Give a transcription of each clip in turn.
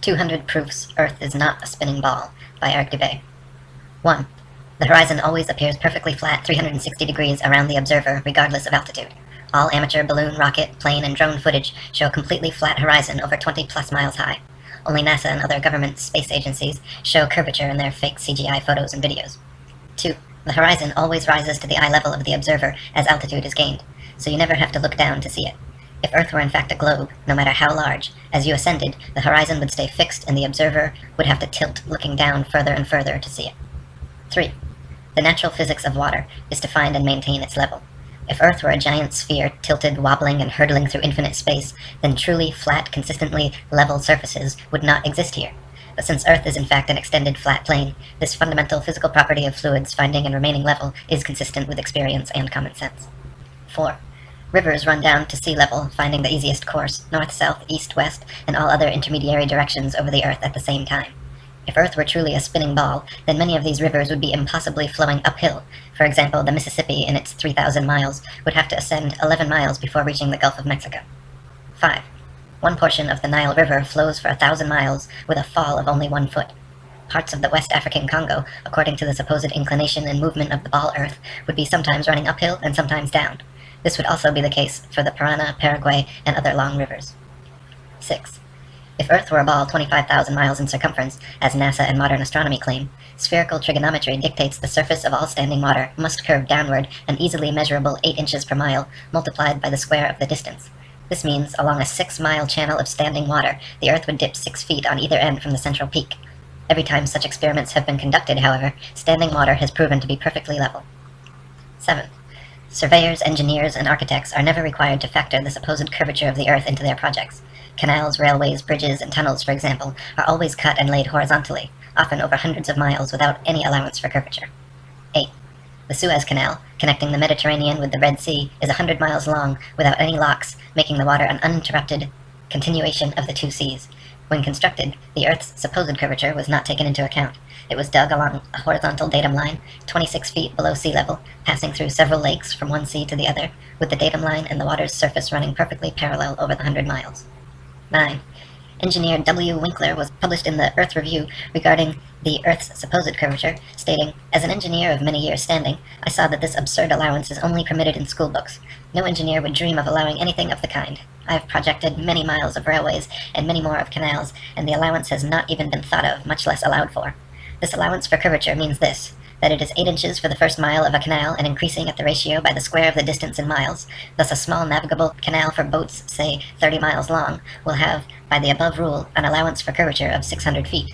200 Proofs Earth is not a spinning ball, by Eric Dubay. 1. The horizon always appears perfectly flat 360 degrees around the observer, regardless of altitude. All amateur balloon, rocket, plane, and drone footage show a completely flat horizon over 20-plus miles high. Only NASA and other government space agencies show curvature in their fake CGI photos and videos. 2. The horizon always rises to the eye level of the observer as altitude is gained, so you never have to look down to see it. If Earth were in fact a globe, no matter how large, as you ascended, the horizon would stay fixed and the observer would have to tilt looking down further and further to see it. 3. The natural physics of water is to find and maintain its level. If Earth were a giant sphere tilted, wobbling, and hurtling through infinite space, then truly flat, consistently level surfaces would not exist here. But since Earth is in fact an extended flat plane, this fundamental physical property of fluids finding and remaining level is consistent with experience and common sense. 4. Rivers run down to sea level, finding the easiest course, north, south, east, west, and all other intermediary directions over the Earth at the same time. If Earth were truly a spinning ball, then many of these rivers would be impossibly flowing uphill. For example, the Mississippi, in its 3,000 miles, would have to ascend 11 miles before reaching the Gulf of Mexico. 5. One portion of the Nile River flows for 1,000 miles with a fall of only 1 foot. Parts of the West African Congo, according to the supposed inclination and movement of the ball Earth, would be sometimes running uphill and sometimes down. This would also be the case for the Parana, Paraguay, and other long rivers. 6. If Earth were a ball 25,000 miles in circumference, as NASA and modern astronomy claim, spherical trigonometry dictates the surface of all standing water must curve downward an easily measurable 8 inches per mile, multiplied by the square of the distance. This means, along a 6-mile channel of standing water, the Earth would dip 6 feet on either end from the central peak. Every time such experiments have been conducted, however, standing water has proven to be perfectly level. 7. Surveyors, engineers, and architects are never required to factor the supposed curvature of the Earth into their projects. Canals, railways, bridges, and tunnels, for example, are always cut and laid horizontally, often over hundreds of miles without any allowance for curvature. 8. The Suez Canal, connecting the Mediterranean with the Red Sea, is 100 miles long without any locks, making the water an uninterrupted continuation of the two seas. When constructed, the Earth's supposed curvature was not taken into account. It was dug along a horizontal datum line, 26 feet below sea level, passing through several lakes from one sea to the other, with the datum line and the water's surface running perfectly parallel over the 100 miles. 9. Engineer W. Winkler was published in the Earth Review regarding the Earth's supposed curvature, stating, "As an engineer of many years' standing, I saw that this absurd allowance is only permitted in school books. No engineer would dream of allowing anything of the kind. I have projected many miles of railways and many more of canals, and the allowance has not even been thought of, much less allowed for. This allowance for curvature means this, that it is 8 inches for the first mile of a canal and increasing at the ratio by the square of the distance in miles. Thus a small navigable canal for boats, say 30 miles long, will have, by the above rule, an allowance for curvature of 600 feet.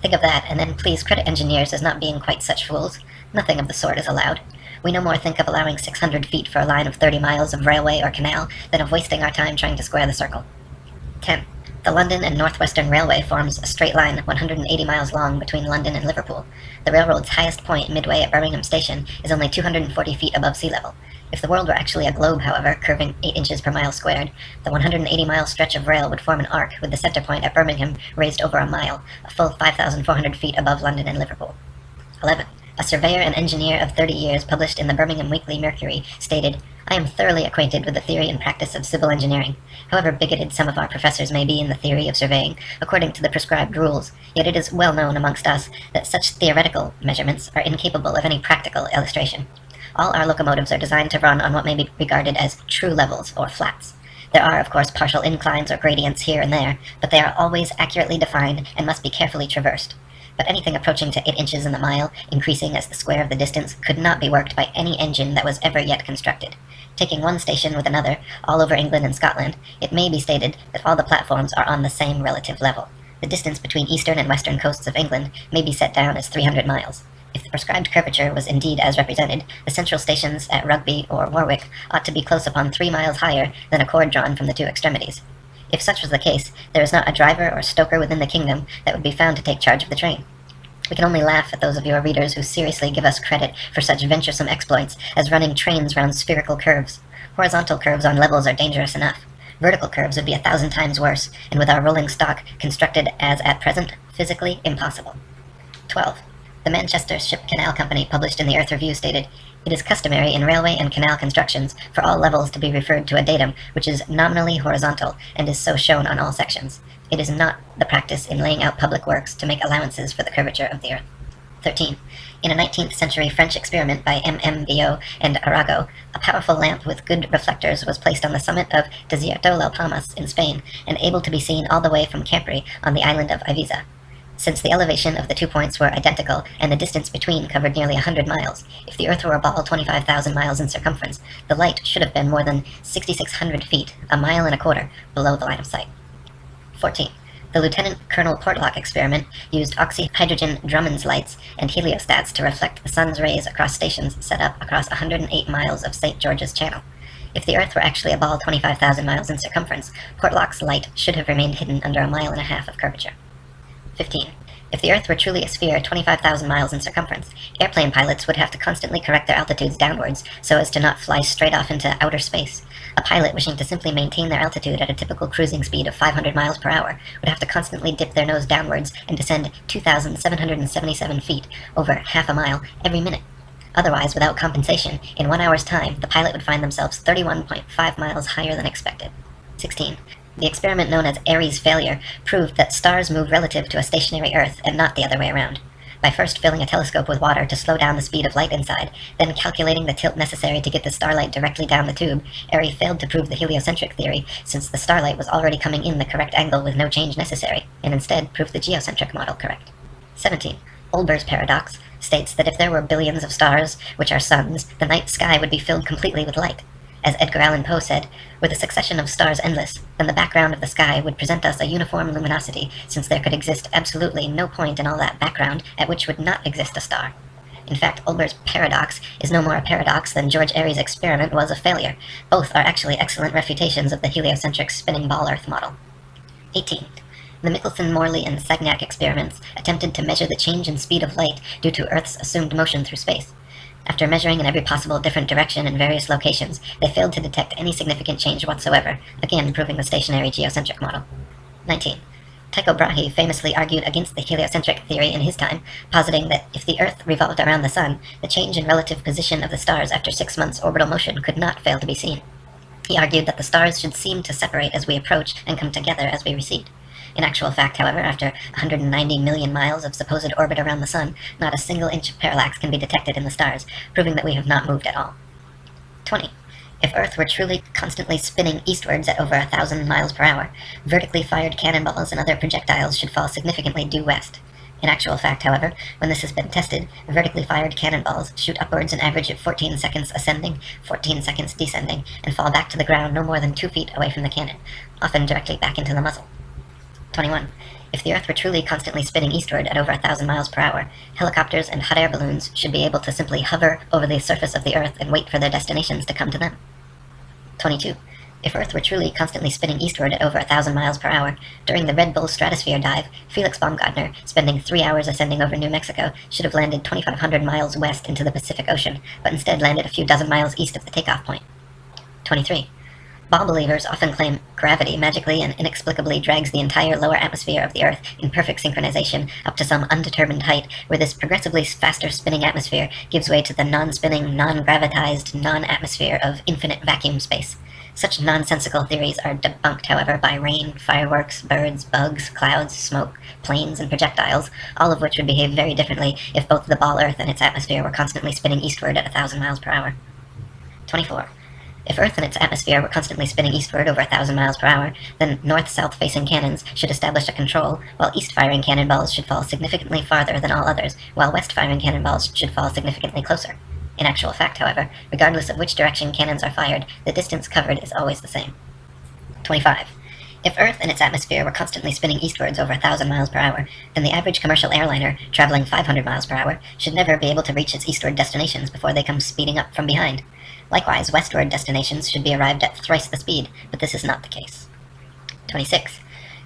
Think of that, and then please credit engineers as not being quite such fools. Nothing of the sort is allowed. We no more think of allowing 600 feet for a line of 30 miles of railway or canal than of wasting our time trying to square the circle." 10. The London and North Western Railway forms a straight line 180 miles long between London and Liverpool. The railroad's highest point, midway at Birmingham Station, is only 240 feet above sea level. If the world were actually a globe, however, curving 8 inches per mile squared, the 180-mile stretch of rail would form an arc with the center point at Birmingham raised over a mile, a full 5,400 feet above London and Liverpool. 11. A surveyor and engineer of 30 years published in the Birmingham Weekly Mercury stated, "I am thoroughly acquainted with the theory and practice of civil engineering. However bigoted some of our professors may be in the theory of surveying, according to the prescribed rules, yet it is well known amongst us that such theoretical measurements are incapable of any practical illustration. All our locomotives are designed to run on what may be regarded as true levels, or flats. There are, of course, partial inclines or gradients here and there, but they are always accurately defined and must be carefully traversed. But anything approaching to 8 inches in the mile, increasing as the square of the distance, could not be worked by any engine that was ever yet constructed. Taking one station with another, all over England and Scotland, it may be stated that all the platforms are on the same relative level. The distance between eastern and western coasts of England may be set down as 300 miles. If the prescribed curvature was indeed as represented, the central stations at Rugby or Warwick ought to be close upon 3 miles higher than a cord drawn from the two extremities. If such was the case, there is not a driver or stoker within the kingdom that would be found to take charge of the train. We can only laugh at those of your readers who seriously give us credit for such venturesome exploits as running trains round spherical curves. Horizontal curves on levels are dangerous enough. Vertical curves would be 1,000 times worse, and with our rolling stock constructed as at present, physically impossible. 12. The Manchester Ship Canal Company, published in the Earth Review, stated, "It is customary in railway and canal constructions for all levels to be referred to a datum which is nominally horizontal and is so shown on all sections. It is not the practice in laying out public works to make allowances for the curvature of the Earth." 13. In a 19th century French experiment by MMBO and Arago, a powerful lamp with good reflectors was placed on the summit of Desierto las Palmas in Spain and able to be seen all the way from Capri on the island of Ibiza. Since the elevation of the 2 points were identical and the distance between covered nearly 100 miles, if the Earth were a ball 25,000 miles in circumference, the light should have been more than 6,600 feet, a mile and a quarter, below the line of sight. 14. The Lieutenant Colonel Portlock experiment used oxyhydrogen Drummond's lights and heliostats to reflect the sun's rays across stations set up across 108 miles of St. George's Channel. If the Earth were actually a ball 25,000 miles in circumference, Portlock's light should have remained hidden under a mile and a half of curvature. 15. If the Earth were truly a sphere 25,000 miles in circumference, airplane pilots would have to constantly correct their altitudes downwards so as to not fly straight off into outer space. A pilot wishing to simply maintain their altitude at a typical cruising speed of 500 miles per hour would have to constantly dip their nose downwards and descend 2,777 feet, over half a mile, every minute. Otherwise, without compensation, in 1 hour's time, the pilot would find themselves 31.5 miles higher than expected. 16. The experiment known as Airy's failure proved that stars move relative to a stationary Earth and not the other way around. By first filling a telescope with water to slow down the speed of light inside, then calculating the tilt necessary to get the starlight directly down the tube, Airy failed to prove the heliocentric theory, since the starlight was already coming in the correct angle with no change necessary, and instead proved the geocentric model correct. 17. Olber's paradox states that if there were billions of stars, which are suns, the night sky would be filled completely with light. As Edgar Allan Poe said, "Were the succession of stars endless, then the background of the sky would present us a uniform luminosity, since there could exist absolutely no point in all that background at which would not exist a star." In fact, Olber's paradox is no more a paradox than George Airy's experiment was a failure. Both are actually excellent refutations of the heliocentric spinning ball Earth model. 18. The Michelson, Morley, and Sagnac experiments attempted to measure the change in speed of light due to Earth's assumed motion through space. After measuring in every possible different direction in various locations, they failed to detect any significant change whatsoever, again proving the stationary geocentric model. 19. Tycho Brahe famously argued against the heliocentric theory in his time, positing that if the Earth revolved around the Sun, the change in relative position of the stars after 6 months' orbital motion could not fail to be seen. He argued that the stars should seem to separate as we approach and come together as we recede. In actual fact, however, after 190 million miles of supposed orbit around the Sun, not a single inch of parallax can be detected in the stars, proving that we have not moved at all. 20. If Earth were truly constantly spinning eastwards at over 1,000 miles per hour, vertically fired cannonballs and other projectiles should fall significantly due west. In actual fact, however, when this has been tested, vertically fired cannonballs shoot upwards an average of 14 seconds ascending, 14 seconds descending, and fall back to the ground no more than 2 feet away from the cannon, often directly back into the muzzle. 21. If the Earth were truly constantly spinning eastward at over 1,000 miles per hour, helicopters and hot air balloons should be able to simply hover over the surface of the Earth and wait for their destinations to come to them. 22. If Earth were truly constantly spinning eastward at over 1,000 miles per hour, during the Red Bull stratosphere dive, Felix Baumgartner, spending 3 hours ascending over New Mexico, should have landed 2,500 miles west into the Pacific Ocean, but instead landed a few dozen miles east of the takeoff point. 23. Ball believers often claim gravity magically and inexplicably drags the entire lower atmosphere of the Earth in perfect synchronization up to some undetermined height, where this progressively faster spinning atmosphere gives way to the non-spinning, non-gravitized, non-atmosphere of infinite vacuum space. Such nonsensical theories are debunked, however, by rain, fireworks, birds, bugs, clouds, smoke, planes, and projectiles, all of which would behave very differently if both the ball Earth and its atmosphere were constantly spinning eastward at 1,000 miles per hour. 24. If Earth and its atmosphere were constantly spinning eastward over 1,000 miles per hour, then north-south facing cannons should establish a control, while east-firing cannonballs should fall significantly farther than all others, while west-firing cannonballs should fall significantly closer. In actual fact, however, regardless of which direction cannons are fired, the distance covered is always the same. 25. If Earth and its atmosphere were constantly spinning eastwards over 1,000 miles per hour, then the average commercial airliner, traveling 500 miles per hour, should never be able to reach its eastward destinations before they come speeding up from behind. Likewise, westward destinations should be arrived at thrice the speed, but this is not the case. 26.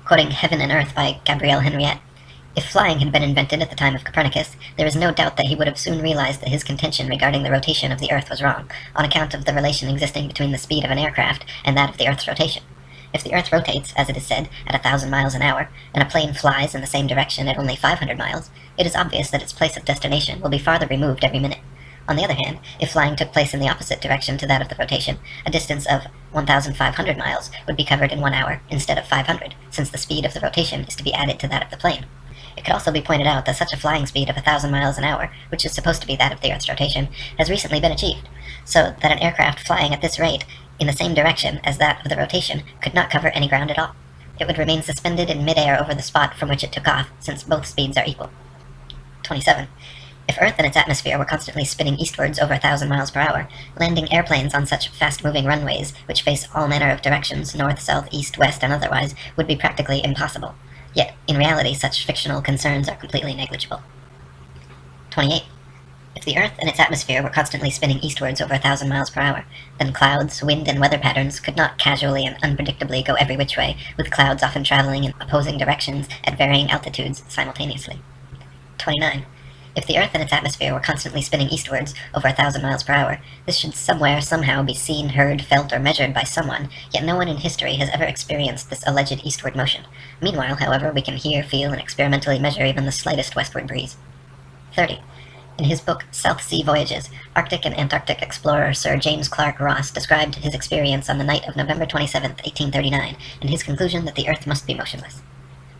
Quoting Heaven and Earth by Gabrielle Henriette, if flying had been invented at the time of Copernicus, there is no doubt that he would have soon realized that his contention regarding the rotation of the Earth was wrong, on account of the relation existing between the speed of an aircraft and that of the Earth's rotation. If the Earth rotates, as it is said, at 1,000 miles an hour, and a plane flies in the same direction at only 500 miles, it is obvious that its place of destination will be farther removed every minute. On the other hand, if flying took place in the opposite direction to that of the rotation, a distance of 1,500 miles would be covered in 1 hour instead of 500, since the speed of the rotation is to be added to that of the plane. It could also be pointed out that such a flying speed of 1,000 miles an hour, which is supposed to be that of the Earth's rotation, has recently been achieved, so that an aircraft flying at this rate in the same direction as that of the rotation could not cover any ground at all. It would remain suspended in midair over the spot from which it took off, since both speeds are equal. 27. If Earth and its atmosphere were constantly spinning eastwards over 1,000 miles per hour, landing airplanes on such fast-moving runways, which face all manner of directions, north, south, east, west, and otherwise, would be practically impossible. Yet, in reality, such fictional concerns are completely negligible. 28. If the Earth and its atmosphere were constantly spinning eastwards over 1,000 miles per hour, then clouds, wind, and weather patterns could not casually and unpredictably go every which way, with clouds often traveling in opposing directions at varying altitudes simultaneously. 29. If the Earth and its atmosphere were constantly spinning eastwards over 1,000 miles per hour, this should somewhere, somehow be seen, heard, felt, or measured by someone, yet no one in history has ever experienced this alleged eastward motion. Meanwhile, however, we can hear, feel, and experimentally measure even the slightest westward breeze. 30. In his book South Sea Voyages, Arctic and Antarctic explorer Sir James Clark Ross described his experience on the night of November 27, 1839, and his conclusion that the Earth must be motionless.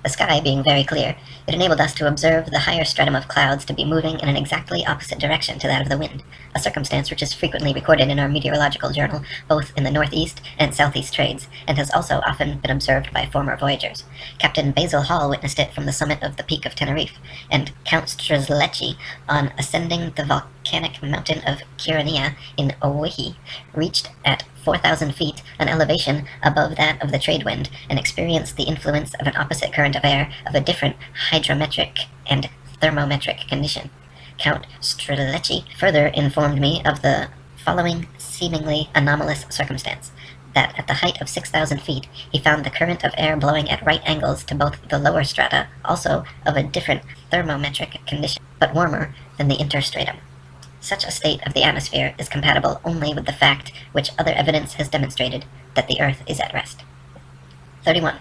The sky being very clear, it enabled us to observe the higher stratum of clouds to be moving in an exactly opposite direction to that of the wind, a circumstance which is frequently recorded in our meteorological journal, both in the northeast and southeast trades, and has also often been observed by former voyagers. Captain Basil Hall witnessed it from the summit of the Peak of Tenerife, and Count Strzelecki, on ascending the volcanic mountain of Kyrenia in Owyhee, reached at 4,000 feet, an elevation above that of the trade wind, and experienced the influence of an opposite current of air of a different hydrometric and thermometric condition. Count Strzelecki further informed me of the following seemingly anomalous circumstance, that at the height of 6,000 feet he found the current of air blowing at right angles to both the lower strata, also of a different thermometric condition, but warmer than the interstratum. Such a state of the atmosphere is compatible only with the fact which other evidence has demonstrated, that the Earth is at rest. 31.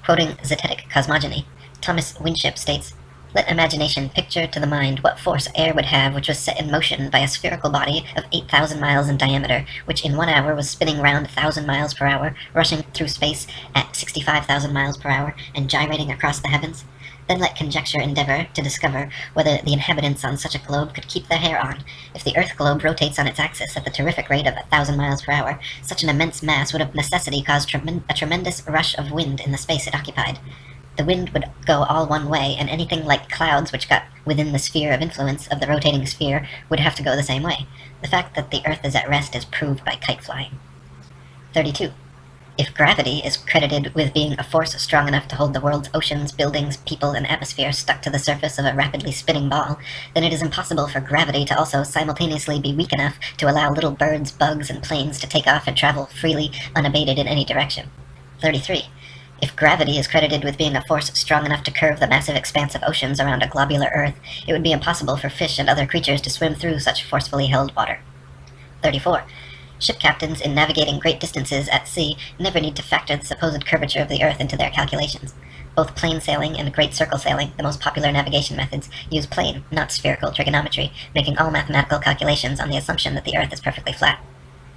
Quoting Zetetic Cosmogony, Thomas Winship states, "Let imagination picture to the mind what force air would have which was set in motion by a spherical body of 8,000 miles in diameter, which in 1 hour was spinning round 1,000 miles per hour, rushing through space at 65,000 miles per hour, and gyrating across the heavens. Then let conjecture endeavor to discover whether the inhabitants on such a globe could keep their hair on. If the earth globe rotates on its axis at the terrific rate of 1,000 miles per hour, such an immense mass would of necessity cause a tremendous rush of wind in the space it occupied. The wind would go all one way, and anything like clouds which got within the sphere of influence of the rotating sphere would have to go the same way. The fact that the earth is at rest is proved by kite flying." 32. If gravity is credited with being a force strong enough to hold the world's oceans, buildings, people, and atmosphere stuck to the surface of a rapidly spinning ball, then it is impossible for gravity to also simultaneously be weak enough to allow little birds, bugs, and planes to take off and travel freely, unabated in any direction. 33. If gravity is credited with being a force strong enough to curve the massive expanse of oceans around a globular earth, it would be impossible for fish and other creatures to swim through such forcefully held water. 34. Ship captains in navigating great distances at sea never need to factor the supposed curvature of the earth into their calculations. Both plain sailing and great circle sailing, the most popular navigation methods, use plane, not spherical trigonometry, making all mathematical calculations on the assumption that the earth is perfectly flat.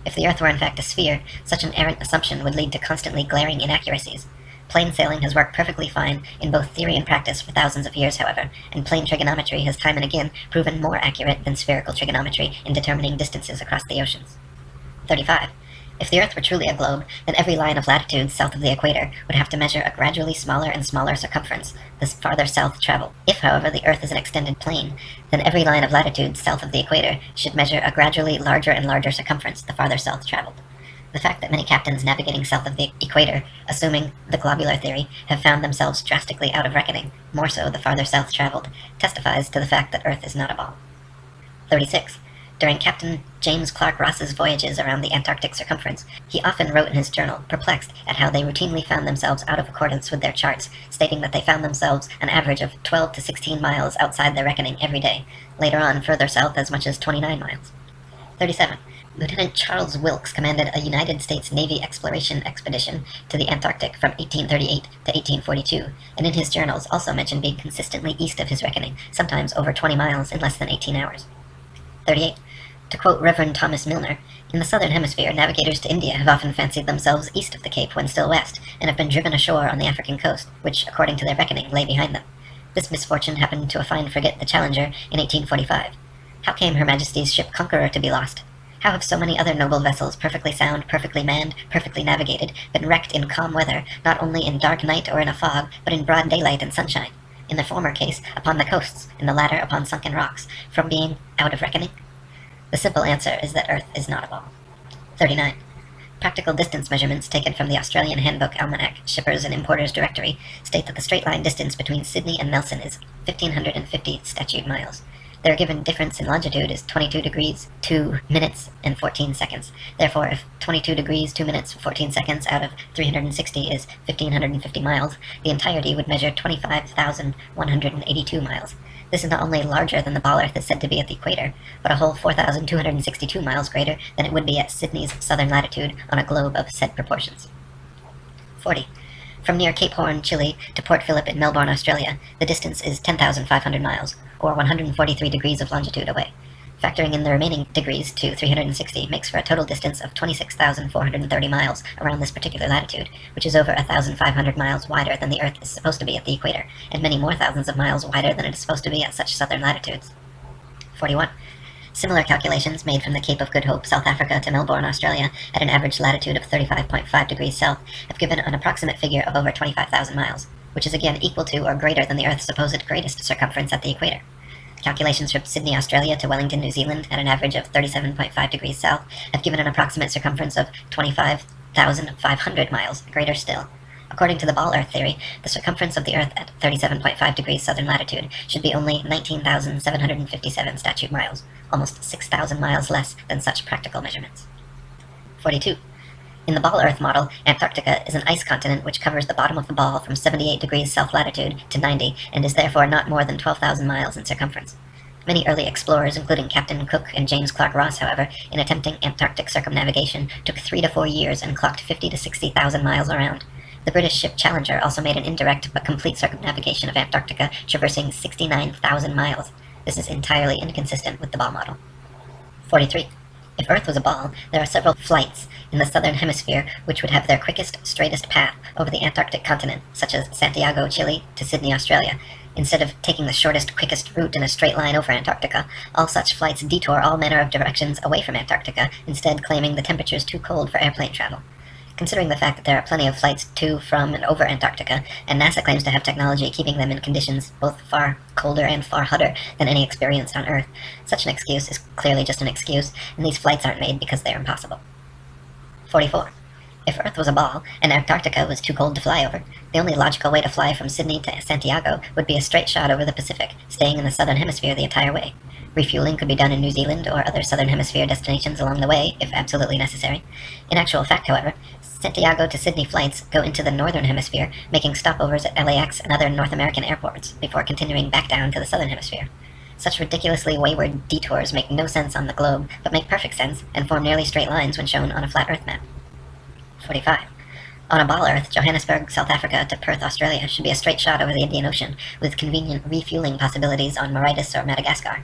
If the earth were in fact a sphere, such an errant assumption would lead to constantly glaring inaccuracies. Plane sailing has worked perfectly fine in both theory and practice for thousands of years, however, and plane trigonometry has time and again proven more accurate than spherical trigonometry in determining distances across the oceans. 35. If the Earth were truly a globe, then every line of latitude south of the equator would have to measure a gradually smaller and smaller circumference the farther south traveled. If, however, the Earth is an extended plane, then every line of latitude south of the equator should measure a gradually larger and larger circumference the farther south traveled. The fact that many captains navigating south of the equator, assuming the globular theory, have found themselves drastically out of reckoning, more so the farther south traveled, testifies to the fact that Earth is not a ball. 36. During Captain James Clark Ross's voyages around the Antarctic circumference, he often wrote in his journal, perplexed at how they routinely found themselves out of accordance with their charts, stating that they found themselves an average of 12 to 16 miles outside their reckoning every day, later on further south as much as 29 miles. 37. Lieutenant Charles Wilkes commanded a United States Navy exploration expedition to the Antarctic from 1838 to 1842, and in his journals also mentioned being consistently east of his reckoning, sometimes over 20 miles in less than 18 hours. 38. To quote Reverend Thomas Milner, in the southern hemisphere, navigators to India have often fancied themselves east of the Cape when still west, and have been driven ashore on the African coast, which, according to their reckoning, lay behind them. This misfortune happened to a fine frigate, the Challenger, in 1845. How came Her Majesty's ship Conqueror to be lost? How have so many other noble vessels, perfectly sound, perfectly manned, perfectly navigated, been wrecked in calm weather, not only in dark night or in a fog, but in broad daylight and sunshine? In the former case, upon the coasts, in the latter upon sunken rocks, from being out of reckoning? The simple answer is that Earth is not a ball. 39. Practical distance measurements taken from the Australian Handbook Almanac Shippers and Importers Directory state that the straight line distance between Sydney and Nelson is 1,550 statute miles. Their given difference in longitude is 22 degrees, 2 minutes, and 14 seconds. Therefore, if 22 degrees, 2 minutes, 14 seconds out of 360 is 1,550 miles, the entirety would measure 25,182 miles. This is not only larger than the ball Earth is said to be at the equator, but a whole 4,262 miles greater than it would be at Sydney's southern latitude on a globe of said proportions. 40. From near Cape Horn, Chile, to Port Phillip in Melbourne, Australia, the distance is 10,500 miles, or 143 degrees of longitude away. Factoring in the remaining degrees to 360 makes for a total distance of 26,430 miles around this particular latitude, which is over 1,500 miles wider than the Earth is supposed to be at the equator, and many more thousands of miles wider than it is supposed to be at such southern latitudes. 41. Similar calculations made from the Cape of Good Hope, South Africa to Melbourne, Australia, at an average latitude of 35.5 degrees south, have given an approximate figure of over 25,000 miles, which is again equal to or greater than the Earth's supposed greatest circumference at the equator. Calculations from Sydney, Australia to Wellington, New Zealand, at an average of 37.5 degrees south, have given an approximate circumference of 25,500 miles, greater still. According to the ball Earth theory, the circumference of the Earth at 37.5 degrees southern latitude should be only 19,757 statute miles, almost 6,000 miles less than such practical measurements. 42. In the ball Earth model, Antarctica is an ice continent which covers the bottom of the ball from 78 degrees south latitude to 90, and is therefore not more than 12,000 miles in circumference. Many early explorers, including Captain Cook and James Clark Ross, however, in attempting Antarctic circumnavigation, took 3 to 4 years and clocked 50 to 60,000 miles around. The British ship Challenger also made an indirect but complete circumnavigation of Antarctica, traversing 69,000 miles. This is entirely inconsistent with the ball model. 43. If Earth was a ball, there are several flights in the southern hemisphere which would have their quickest, straightest path over the Antarctic continent, such as Santiago, Chile, to Sydney, Australia. Instead of taking the shortest, quickest route in a straight line over Antarctica, all such flights detour all manner of directions away from Antarctica, instead claiming the temperatures too cold for airplane travel. Considering the fact that there are plenty of flights to, from, and over Antarctica, and NASA claims to have technology keeping them in conditions both far colder and far hotter than any experienced on Earth, such an excuse is clearly just an excuse, and these flights aren't made because they are impossible. 44. If Earth was a ball, and Antarctica was too cold to fly over, the only logical way to fly from Sydney to Santiago would be a straight shot over the Pacific, staying in the southern hemisphere the entire way. Refueling could be done in New Zealand or other southern hemisphere destinations along the way, if absolutely necessary. In actual fact, however, Santiago to Sydney flights go into the northern hemisphere, making stopovers at LAX and other North American airports, before continuing back down to the southern hemisphere. Such ridiculously wayward detours make no sense on the globe, but make perfect sense, and form nearly straight lines when shown on a flat Earth map. 45. On a ball Earth, Johannesburg, South Africa to Perth, Australia should be a straight shot over the Indian Ocean, with convenient refueling possibilities on Mauritius or Madagascar.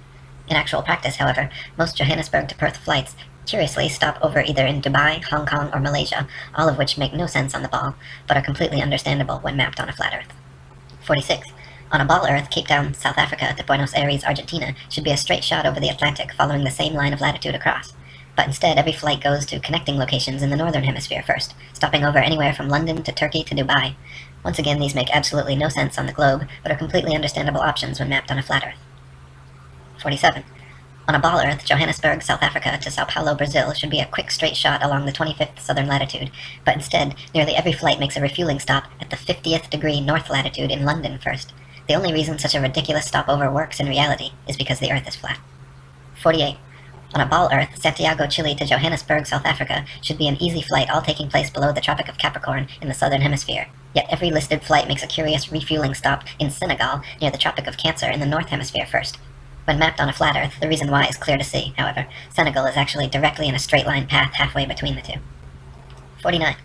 In actual practice, however, most Johannesburg to Perth flights curiously stop over either in Dubai, Hong Kong, or Malaysia, all of which make no sense on the ball, but are completely understandable when mapped on a flat Earth. 46. On a ball Earth, Cape Town, South Africa to Buenos Aires, Argentina should be a straight shot over the Atlantic following the same line of latitude across. But instead, every flight goes to connecting locations in the northern hemisphere first, stopping over anywhere from London to Turkey to Dubai. Once again, these make absolutely no sense on the globe, but are completely understandable options when mapped on a flat Earth. 47. On a ball Earth, Johannesburg, South Africa to Sao Paulo, Brazil should be a quick straight shot along the 25th southern latitude, but instead, nearly every flight makes a refueling stop at the 50th degree north latitude in London first. The only reason such a ridiculous stopover works in reality is because the Earth is flat. 48. On a ball Earth, Santiago, Chile to Johannesburg, South Africa should be an easy flight all taking place below the Tropic of Capricorn in the southern hemisphere, yet every listed flight makes a curious refueling stop in Senegal near the Tropic of Cancer in the north hemisphere first. When mapped on a flat Earth, the reason why is clear to see, however. Senegal is actually directly in a straight line path halfway between the two. 49.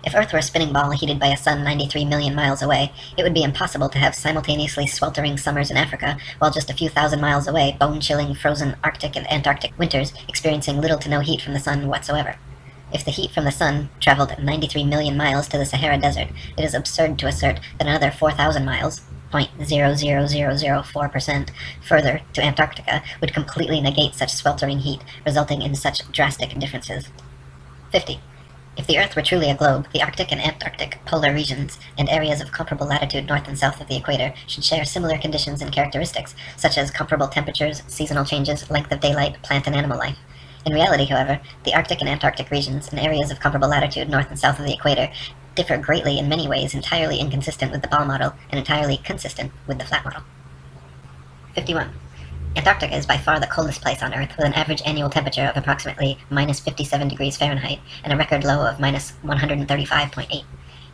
If Earth were a spinning ball heated by a sun 93 million miles away, it would be impossible to have simultaneously sweltering summers in Africa, while just a few thousand miles away, bone-chilling frozen Arctic and Antarctic winters experiencing little to no heat from the sun whatsoever. If the heat from the sun traveled 93 million miles to the Sahara Desert, it is absurd to assert that another 4,000 miles, 0.00004%, further to Antarctica would completely negate such sweltering heat, resulting in such drastic differences. 50. If the Earth were truly a globe, the Arctic and Antarctic polar regions and areas of comparable latitude north and south of the equator should share similar conditions and characteristics, such as comparable temperatures, seasonal changes, length of daylight, plant and animal life. In reality, however, the Arctic and Antarctic regions and areas of comparable latitude north and south of the equator differ greatly in many ways, entirely inconsistent with the ball model and entirely consistent with the flat model. 51. Antarctica is by far the coldest place on Earth, with an average annual temperature of approximately minus 57 degrees Fahrenheit and a record low of minus 135.8.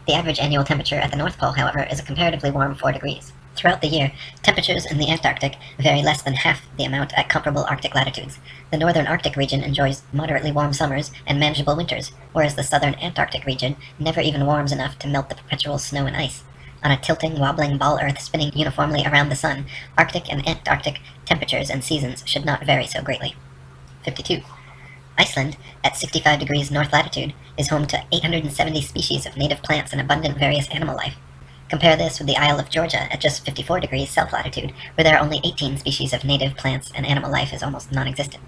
The average annual temperature at the North Pole, however, is a comparatively warm 4 degrees. Throughout the year, temperatures in the Antarctic vary less than half the amount at comparable Arctic latitudes. The northern Arctic region enjoys moderately warm summers and manageable winters, whereas the southern Antarctic region never even warms enough to melt the perpetual snow and ice. On a tilting, wobbling ball Earth spinning uniformly around the sun, Arctic and Antarctic temperatures and seasons should not vary so greatly. 52. Iceland, at 65 degrees north latitude, is home to 870 species of native plants and abundant various animal life. Compare this with the Isle of Georgia at just 54 degrees south latitude, where there are only 18 species of native plants and animal life is almost non-existent.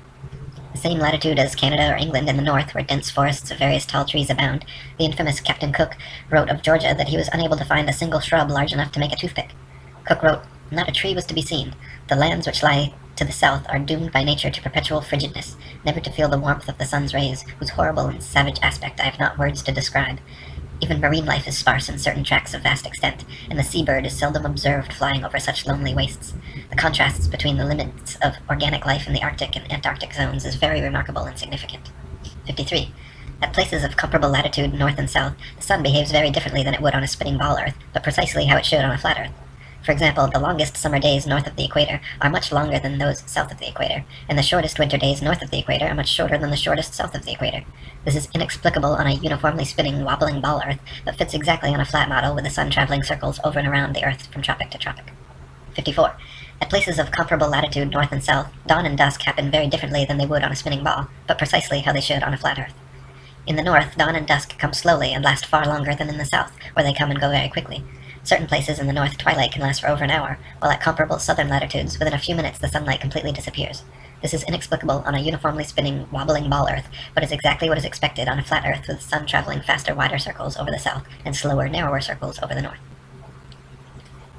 The same latitude as Canada or England in the north, where dense forests of various tall trees abound, the infamous Captain Cook wrote of Georgia that he was unable to find a single shrub large enough to make a toothpick. Cook wrote, "Not a tree was to be seen. The lands which lie to the south are doomed by nature to perpetual frigidness, never to feel the warmth of the sun's rays, whose horrible and savage aspect I have not words to describe. Even marine life is sparse in certain tracts of vast extent, and the seabird is seldom observed flying over such lonely wastes. The contrasts between the limits of organic life in the Arctic and Antarctic zones is very remarkable and significant." 53. At places of comparable latitude north and south, the sun behaves very differently than it would on a spinning ball Earth, but precisely how it should on a flat Earth. For example, the longest summer days north of the equator are much longer than those south of the equator, and the shortest winter days north of the equator are much shorter than the shortest south of the equator. This is inexplicable on a uniformly spinning, wobbling ball Earth, but fits exactly on a flat model with the sun traveling circles over and around the Earth from tropic to tropic. 54. At places of comparable latitude north and south, dawn and dusk happen very differently than they would on a spinning ball, but precisely how they should on a flat Earth. In the north, dawn and dusk come slowly and last far longer than in the south, where they come and go very quickly. Certain places in the north, twilight can last for over an hour, while at comparable southern latitudes, within a few minutes the sunlight completely disappears. This is inexplicable on a uniformly spinning, wobbling ball Earth, but is exactly what is expected on a flat Earth with the sun traveling faster, wider circles over the south, and slower, narrower circles over the north.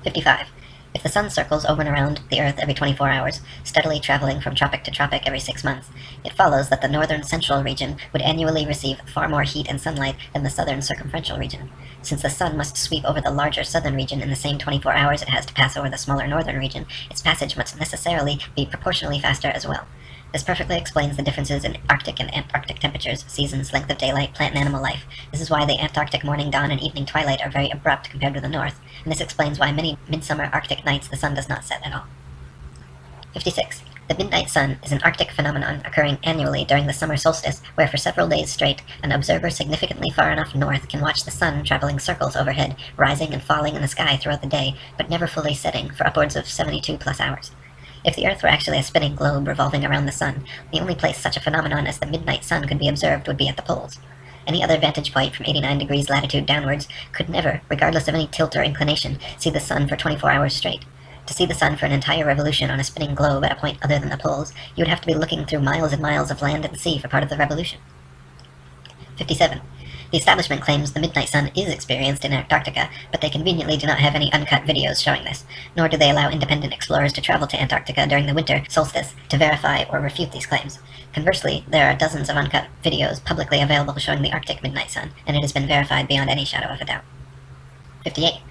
55. If the sun circles over and around the Earth every 24 hours, steadily traveling from tropic to tropic every 6 months, it follows that the northern central region would annually receive far more heat and sunlight than the southern circumferential region. Since the sun must sweep over the larger southern region in the same 24 hours it has to pass over the smaller northern region, its passage must necessarily be proportionally faster as well. This perfectly explains the differences in Arctic and Antarctic temperatures, seasons, length of daylight, plant and animal life. This is why the Antarctic morning dawn and evening twilight are very abrupt compared with the north, and this explains why many midsummer Arctic nights the sun does not set at all. 56. The midnight sun is an Arctic phenomenon occurring annually during the summer solstice, where for several days straight, an observer significantly far enough north can watch the sun traveling circles overhead, rising and falling in the sky throughout the day, but never fully setting for upwards of 72 plus hours. If the Earth were actually a spinning globe revolving around the sun, the only place such a phenomenon as the midnight sun could be observed would be at the poles. Any other vantage point from 89 degrees latitude downwards could never, regardless of any tilt or inclination, see the sun for 24 hours straight. To see the sun for an entire revolution on a spinning globe at a point other than the poles, you would have to be looking through miles and miles of land and sea for part of the revolution. 57. The establishment claims the midnight sun is experienced in Antarctica, but they conveniently do not have any uncut videos showing this, nor do they allow independent explorers to travel to Antarctica during the winter solstice to verify or refute these claims. Conversely, there are dozens of uncut videos publicly available showing the Arctic midnight sun, and it has been verified beyond any shadow of a doubt. 58.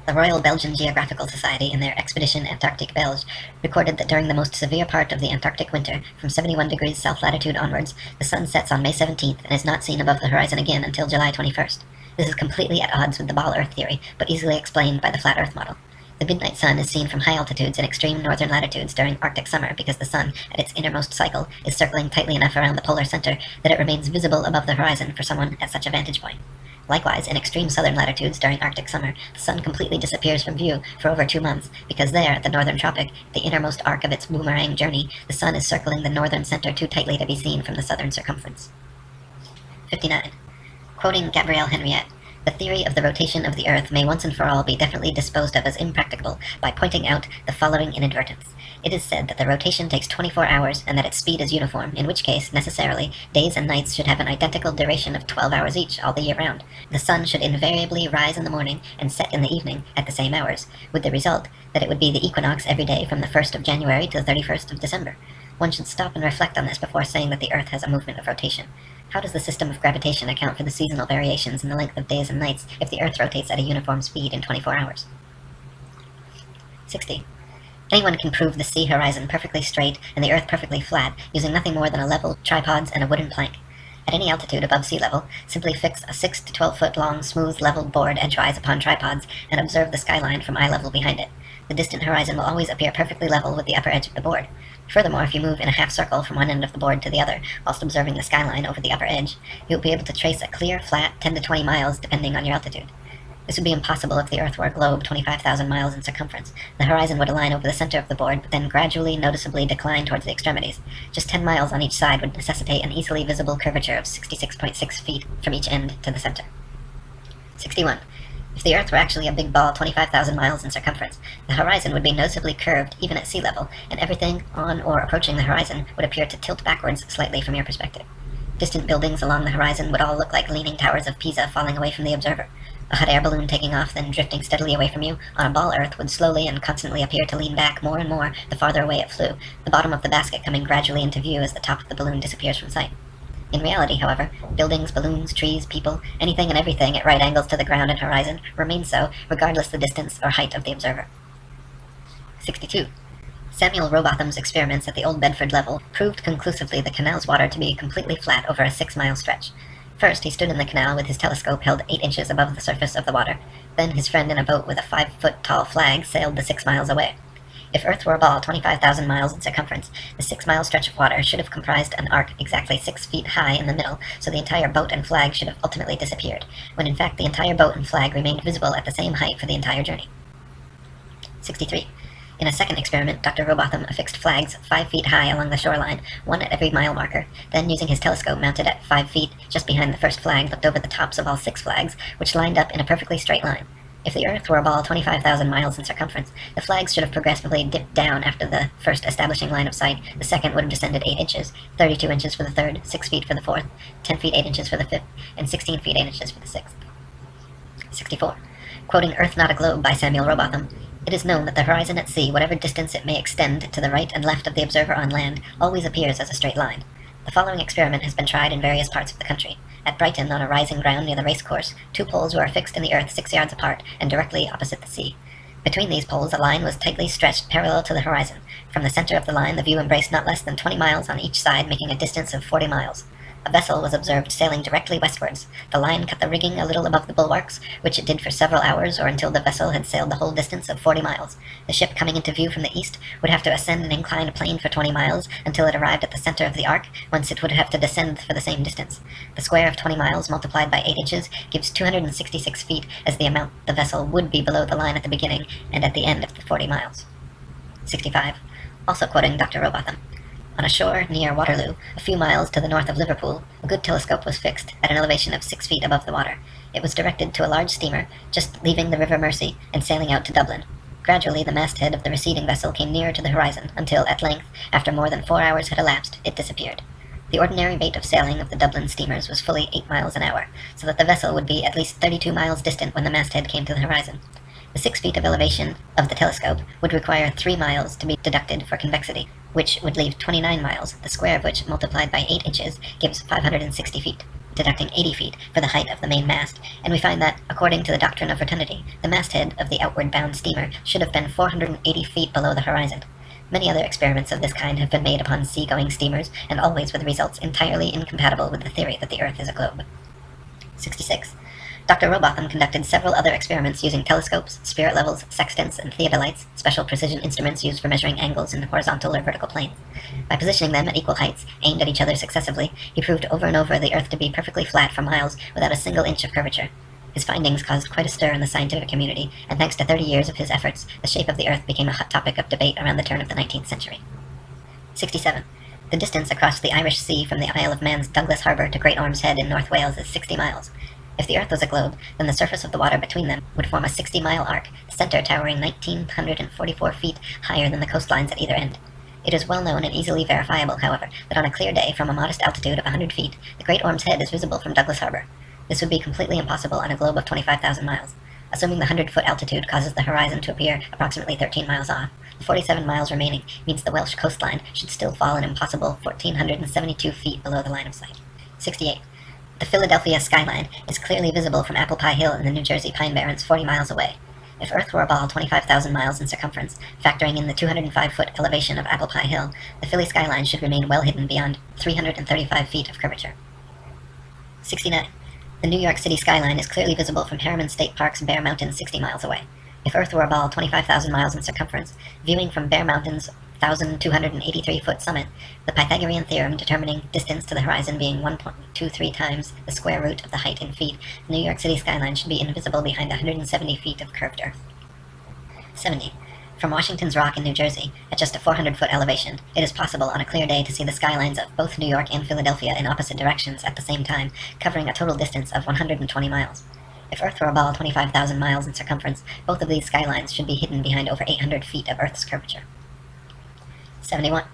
The Royal Belgian Geographical Society, in their Expedition Antarctique Belge, recorded that during the most severe part of the Antarctic winter, from 71 degrees south latitude onwards, the sun sets on May 17th and is not seen above the horizon again until July 21st. This is completely at odds with the ball Earth theory, but easily explained by the flat Earth model. The midnight sun is seen from high altitudes in extreme northern latitudes during Arctic summer because the sun, at its innermost cycle, is circling tightly enough around the polar center that it remains visible above the horizon for someone at such a vantage point. Likewise, in extreme southern latitudes during Arctic summer, the sun completely disappears from view for over 2 months, because there, at the northern tropic, the innermost arc of its boomerang journey, the sun is circling the northern center too tightly to be seen from the southern circumference. 59. Quoting Gabrielle Henriette, the theory of the rotation of the Earth may once and for all be definitely disposed of as impracticable by pointing out the following inadvertence. It is said that the rotation takes 24 hours and that its speed is uniform, in which case, necessarily, days and nights should have an identical duration of 12 hours each all the year round. The sun should invariably rise in the morning and set in the evening at the same hours, with the result that it would be the equinox every day from the 1st of January to the 31st of December. One should stop and reflect on this before saying that the Earth has a movement of rotation. How does the system of gravitation account for the seasonal variations in the length of days and nights if the Earth rotates at a uniform speed in 24 hours? 60. Anyone can prove the sea horizon perfectly straight and the Earth perfectly flat using nothing more than a level, tripods, and a wooden plank. At any altitude above sea level, simply fix a 6 to 12 foot long, smooth, leveled board edgewise upon tripods and observe the skyline from eye level behind it. The distant horizon will always appear perfectly level with the upper edge of the board. Furthermore, if you move in a half circle from one end of the board to the other, whilst observing the skyline over the upper edge, you will be able to trace a clear, flat 10 to 20 miles depending on your altitude. This would be impossible if the Earth were a globe 25,000 miles in circumference. The horizon would align over the center of the board, but then gradually, noticeably decline towards the extremities. Just 10 miles on each side would necessitate an easily visible curvature of 66.6 feet from each end to the center. 61. If the Earth were actually a big ball 25,000 miles in circumference, the horizon would be noticeably curved even at sea level, and everything on or approaching the horizon would appear to tilt backwards slightly from your perspective. Distant buildings along the horizon would all look like leaning towers of Pisa falling away from the observer. A hot air balloon taking off, then drifting steadily away from you on a ball Earth would slowly and constantly appear to lean back more and more the farther away it flew, the bottom of the basket coming gradually into view as the top of the balloon disappears from sight. In reality, however, buildings, balloons, trees, people, anything and everything at right angles to the ground and horizon remain so, regardless the distance or height of the observer. 62. Samuel Rowbotham's experiments at the Old Bedford level proved conclusively the canal's water to be completely flat over a 6-mile stretch. First, he stood in the canal with his telescope held 8 inches above the surface of the water. Then his friend in a boat with a 5-foot-tall flag sailed the 6 miles away. If Earth were a ball 25,000 miles in circumference, the 6-mile stretch of water should have comprised an arc exactly 6 feet high in the middle, so the entire boat and flag should have ultimately disappeared, when in fact the entire boat and flag remained visible at the same height for the entire journey. 63. In a second experiment, Dr. Rowbotham affixed flags 5 feet high along the shoreline, one at every mile marker, then using his telescope mounted at 5 feet just behind the first flag, looked over the tops of all 6 flags, which lined up in a perfectly straight line. If the Earth were a ball 25,000 miles in circumference, the flags should have progressively dipped down after the first establishing line of sight. The second would have descended 8 inches, 32 inches for the third, 6 feet for the fourth, 10 feet 8 inches for the fifth, and 16 feet 8 inches for the sixth. 64. Quoting Earth Not a Globe by Samuel Rowbotham, it is known that the horizon at sea, whatever distance it may extend to the right and left of the observer on land, always appears as a straight line. The following experiment has been tried in various parts of the country. At Brighton, on a rising ground near the racecourse, 2 poles were fixed in the earth 6 yards apart and directly opposite the sea. Between these poles, a line was tightly stretched parallel to the horizon. From the center of the line, the view embraced not less than 20 miles on each side, making a distance of 40 miles. A vessel was observed sailing directly westwards. The line cut the rigging a little above the bulwarks, which it did for several hours or until the vessel had sailed the whole distance of 40 miles. The ship coming into view from the east would have to ascend an inclined plane for 20 miles until it arrived at the center of the arc, whence it would have to descend for the same distance. The square of 20 miles multiplied by 8 inches gives 266 feet as the amount the vessel would be below the line at the beginning and at the end of the 40 miles. 65. Also quoting Dr. Rowbotham. On a shore near Waterloo, a few miles to the north of Liverpool, a good telescope was fixed at an elevation of 6 feet above the water. It was directed to a large steamer just leaving the River Mersey and sailing out to Dublin. Gradually, the masthead of the receding vessel came nearer to the horizon, until, at length, after more than 4 hours had elapsed, it disappeared. The ordinary rate of sailing of the Dublin steamers was fully 8 miles an hour, so that the vessel would be at least 32 miles distant when the masthead came to the horizon. The 6 feet of elevation of the telescope would require 3 miles to be deducted for convexity, which would leave 29 miles, the square of which, multiplied by 8 inches, gives 560 feet, deducting 80 feet for the height of the main mast, and we find that, according to the doctrine of rotundity, the masthead of the outward-bound steamer should have been 480 feet below the horizon. Many other experiments of this kind have been made upon sea-going steamers, and always with results entirely incompatible with the theory that the Earth is a globe. 66. Dr. Robotham conducted several other experiments using telescopes, spirit levels, sextants, and theodolites, special precision instruments used for measuring angles in the horizontal or vertical planes. By positioning them at equal heights, aimed at each other successively, he proved over and over the Earth to be perfectly flat for miles without a single inch of curvature. His findings caused quite a stir in the scientific community, and thanks to 30 years of his efforts, the shape of the Earth became a hot topic of debate around the turn of the 19th century. 67. The distance across the Irish Sea from the Isle of Man's Douglas Harbour to Great Orme's Head in North Wales is 60 miles. If the Earth was a globe, then the surface of the water between them would form a 60-mile arc, the center towering 1,944 feet higher than the coastlines at either end. It is well known and easily verifiable, however, that on a clear day from a modest altitude of 100 feet, the Great Orme's Head is visible from Douglas Harbour. This would be completely impossible on a globe of 25,000 miles. Assuming the 100-foot altitude causes the horizon to appear approximately 13 miles off, the 47 miles remaining means the Welsh coastline should still fall an impossible 1,472 feet below the line of sight. 68. The Philadelphia Skyline is clearly visible from Apple Pie Hill in the New Jersey Pine Barrens 40 miles away. If Earth were a ball 25,000 miles in circumference, factoring in the 205-foot elevation of Apple Pie Hill, the Philly skyline should remain well hidden beyond 335 feet of curvature. 69. The New York City skyline is clearly visible from Harriman State Park's Bear Mountain 60 miles away. If Earth were a ball 25,000 miles in circumference, viewing from Bear Mountain's 1,283-foot summit, the Pythagorean theorem determining distance to the horizon being 1.23 times the square root of the height in feet, the New York City skyline should be invisible behind 170 feet of curved Earth. 70. From Washington's Rock in New Jersey, at just a 400-foot elevation, it is possible on a clear day to see the skylines of both New York and Philadelphia in opposite directions at the same time, covering a total distance of 120 miles. If Earth were a ball 25,000 miles in circumference, both of these skylines should be hidden behind over 800 feet of Earth's curvature. 71.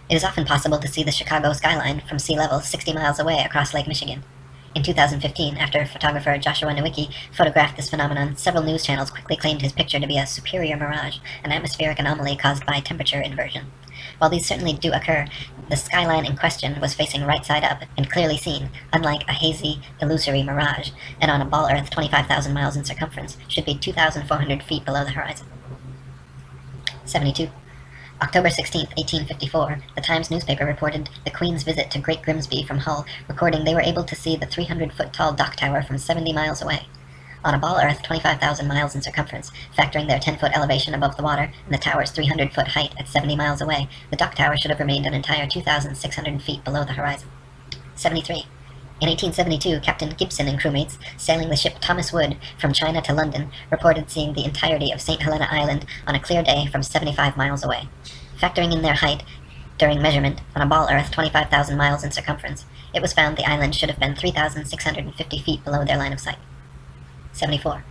It is often possible to see the Chicago skyline from sea level 60 miles away across Lake Michigan. In 2015, after photographer Joshua Nowicki photographed this phenomenon, several news channels quickly claimed his picture to be a superior mirage, an atmospheric anomaly caused by temperature inversion. While these certainly do occur, the skyline in question was facing right side up and clearly seen, unlike a hazy, illusory mirage, and on a ball Earth 25,000 miles in circumference, should be 2,400 feet below the horizon. 72. October 16, 1854, the Times newspaper reported the Queen's visit to Great Grimsby from Hull, recording they were able to see the 300-foot-tall dock tower from 70 miles away. On a ball Earth 25,000 miles in circumference, factoring their 10-foot elevation above the water and the tower's 300-foot height at 70 miles away, the dock tower should have remained an entire 2,600 feet below the horizon. 73. In 1872, Captain Gibson and crewmates, sailing the ship Thomas Wood from China to London, reported seeing the entirety of St. Helena Island on a clear day from 75 miles away. Factoring in their height during measurement on a ball Earth 25,000 miles in circumference, it was found the island should have been 3,650 feet below their line of sight. 74.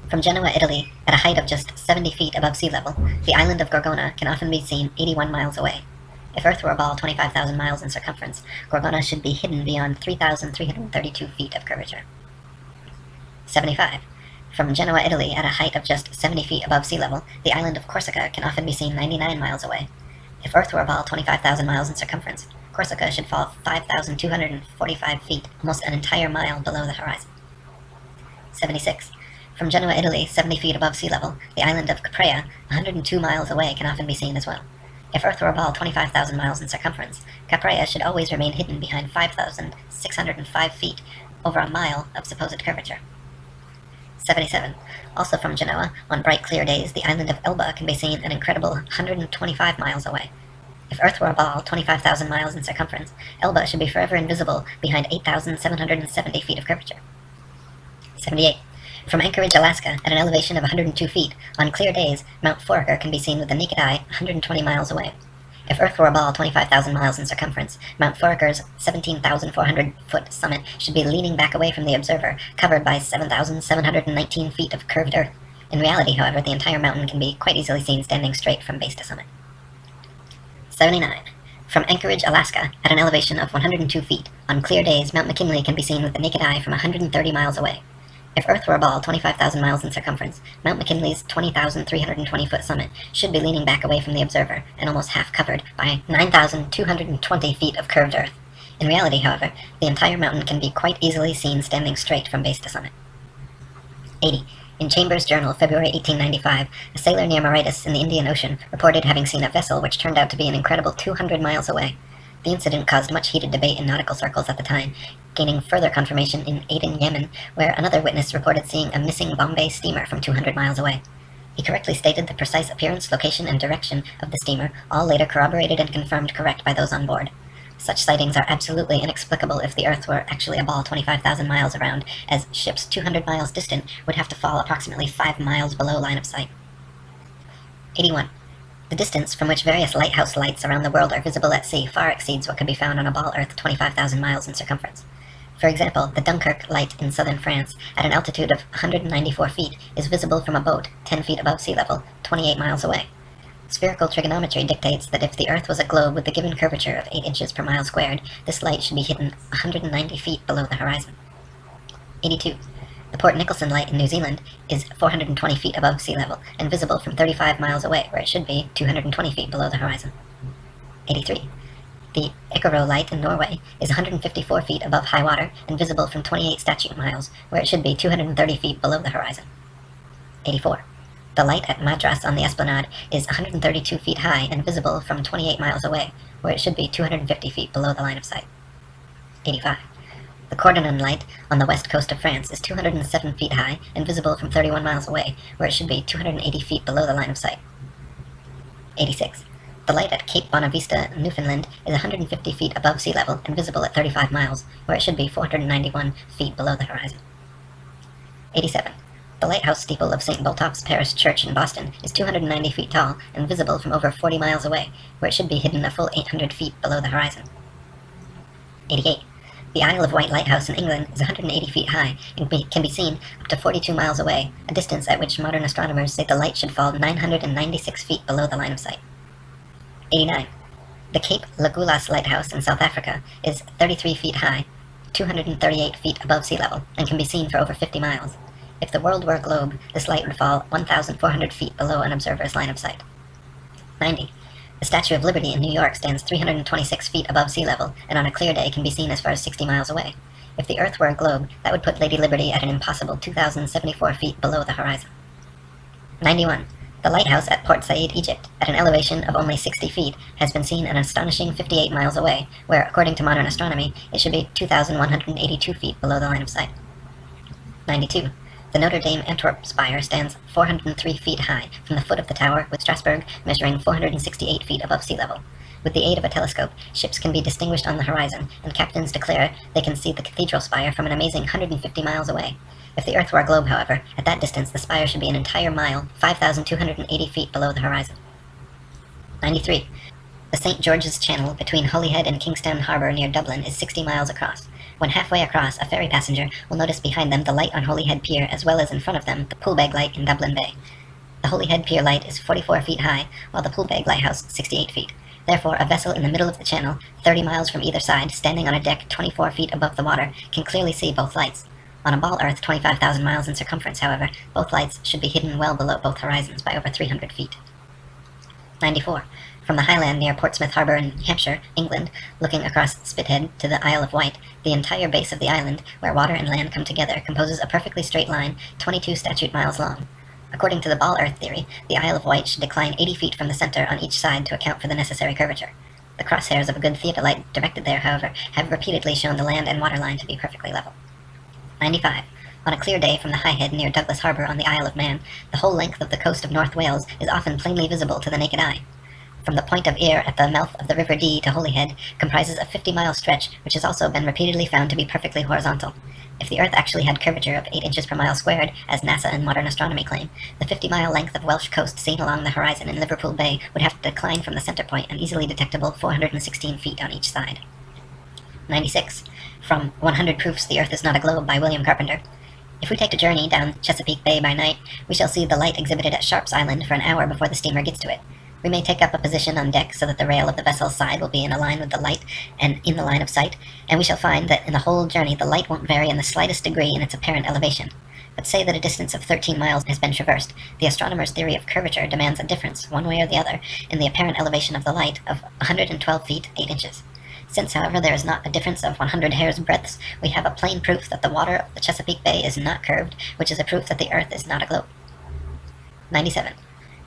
From Genoa, Italy, at a height of just 70 feet above sea level, the island of Gorgona can often be seen 81 miles away. If Earth were a ball 25,000 miles in circumference, Gorgona should be hidden beyond 3,332 feet of curvature. 75. From Genoa, Italy, at a height of just 70 feet above sea level, the island of Corsica can often be seen 99 miles away. If Earth were a ball 25,000 miles in circumference, Corsica should fall 5,245 feet, almost an entire mile below the horizon. 76. From Genoa, Italy, 70 feet above sea level, the island of Caprea, 102 miles away, can often be seen as well. If Earth were a ball 25,000 miles in circumference, Caprea should always remain hidden behind 5,605 feet, over a mile of supposed curvature. 77. Also from Genoa, on bright clear days, the island of Elba can be seen an incredible 125 miles away. If Earth were a ball 25,000 miles in circumference, Elba should be forever invisible behind 8,770 feet of curvature. 78. From Anchorage, Alaska, at an elevation of 102 feet, on clear days, Mount Foraker can be seen with the naked eye 120 miles away. If Earth were a ball 25,000 miles in circumference, Mount Foraker's 17,400-foot summit should be leaning back away from the observer, covered by 7,719 feet of curved Earth. In reality, however, the entire mountain can be quite easily seen standing straight from base to summit. 79. From Anchorage, Alaska, at an elevation of 102 feet, on clear days, Mount McKinley can be seen with the naked eye from 130 miles away. If Earth were a ball 25,000 miles in circumference, Mount McKinley's 20,320-foot summit should be leaning back away from the observer and almost half covered by 9,220 feet of curved Earth. In reality, however, the entire mountain can be quite easily seen standing straight from base to summit. 80. In Chambers' Journal, February 1895, a sailor near Mauritius in the Indian Ocean reported having seen a vessel which turned out to be an incredible 200 miles away. The incident caused much heated debate in nautical circles at the time, gaining further confirmation in Aden, Yemen, where another witness reported seeing a missing Bombay steamer from 200 miles away. He correctly stated the precise appearance, location, and direction of the steamer, all later corroborated and confirmed correct by those on board. Such sightings are absolutely inexplicable if the Earth were actually a ball 25,000 miles around, as ships 200 miles distant would have to fall approximately 5 miles below line of sight. 81. The distance from which various lighthouse lights around the world are visible at sea far exceeds what could be found on a ball Earth 25,000 miles in circumference. For example, the Dunkirk light in southern France, at an altitude of 194 feet, is visible from a boat 10 feet above sea level, 28 miles away. Spherical trigonometry dictates that if the Earth was a globe with the given curvature of 8 inches per mile squared, this light should be hidden 190 feet below the horizon. 82. The Port Nicholson light in New Zealand is 420 feet above sea level, and visible from 35 miles away, where it should be 220 feet below the horizon. 83. The Pickerel light in Norway is 154 feet above high water, and visible from 28 statute miles, where it should be 230 feet below the horizon. 84. The light at Madras on the Esplanade is 132 feet high and visible from 28 miles away, where it should be 250 feet below the line of sight. 85. The Cordonan light on the west coast of France is 207 feet high and visible from 31 miles away, where it should be 280 feet below the line of sight. 86. The light at Cape Bonavista, Newfoundland, is 150 feet above sea level and visible at 35 miles, where it should be 491 feet below the horizon. 87. The lighthouse steeple of St. Botolph's Parish Church in Boston is 290 feet tall and visible from over 40 miles away, where it should be hidden a full 800 feet below the horizon. 88. The Isle of Wight Lighthouse in England is 180 feet high and can be seen up to 42 miles away, a distance at which modern astronomers say the light should fall 996 feet below the line of sight. 89. The Cape Legulas Lighthouse in South Africa is 33 feet high, 238 feet above sea level, and can be seen for over 50 miles. If the world were a globe, this light would fall 1,400 feet below an observer's line of sight. 90. The Statue of Liberty in New York stands 326 feet above sea level, and on a clear day can be seen as far as 60 miles away. If the Earth were a globe, that would put Lady Liberty at an impossible 2,074 feet below the horizon. 91. The lighthouse at Port Said, Egypt, at an elevation of only 60 feet, has been seen an astonishing 58 miles away, where, according to modern astronomy, it should be 2,182 feet below the line of sight. 92. The Notre Dame Antwerp spire stands 403 feet high from the foot of the tower, with Strasbourg measuring 468 feet above sea level. With the aid of a telescope, ships can be distinguished on the horizon, and captains declare they can see the cathedral spire from an amazing 150 miles away. If the Earth were a globe, however, at that distance the spire should be an entire mile, 5,280 feet below the horizon. 93. The St. George's Channel between Holyhead and Kingstown Harbour near Dublin is 60 miles across. When halfway across, a ferry passenger will notice behind them the light on Holyhead Pier, as well as in front of them the Poolbeg light in Dublin Bay. The Holyhead Pier light is 44 feet high, while the Poolbeg lighthouse 68 feet. Therefore, a vessel in the middle of the channel, 30 miles from either side, standing on a deck 24 feet above the water, can clearly see both lights. On a ball Earth 25,000 miles in circumference, however, both lights should be hidden well below both horizons by over 300 feet. 94. From the highland near Portsmouth Harbour in Hampshire, England, looking across Spithead to the Isle of Wight, the entire base of the island, where water and land come together, composes a perfectly straight line, 22 statute miles long. According to the ball Earth theory, the Isle of Wight should decline 80 feet from the center on each side to account for the necessary curvature. The crosshairs of a good theodolite directed there, however, have repeatedly shown the land and water line to be perfectly level. 95. On a clear day from the High Head near Douglas Harbour on the Isle of Man, the whole length of the coast of North Wales is often plainly visible to the naked eye. From the point of Ayr at the mouth of the River Dee to Holyhead comprises a 50-mile stretch which has also been repeatedly found to be perfectly horizontal. If the Earth actually had curvature of 8 inches per mile squared, as NASA and modern astronomy claim, the 50-mile length of Welsh coast seen along the horizon in Liverpool Bay would have to decline from the center point an easily detectable 416 feet on each side. 96. From 100 Proofs the Earth is Not a Globe by William Carpenter. If we take a journey down Chesapeake Bay by night, we shall see the light exhibited at Sharp's Island for an hour before the steamer gets to it. We may take up a position on deck so that the rail of the vessel's side will be in a line with the light and in the line of sight, and we shall find that in the whole journey the light won't vary in the slightest degree in its apparent elevation. But say that a distance of 13 miles has been traversed, the astronomer's theory of curvature demands a difference, one way or the other, in the apparent elevation of the light of 112 feet 8 inches. Since, however, there is not a difference of 100 hair's breadths, we have a plain proof that the water of the Chesapeake Bay is not curved, which is a proof that the Earth is not a globe. 97.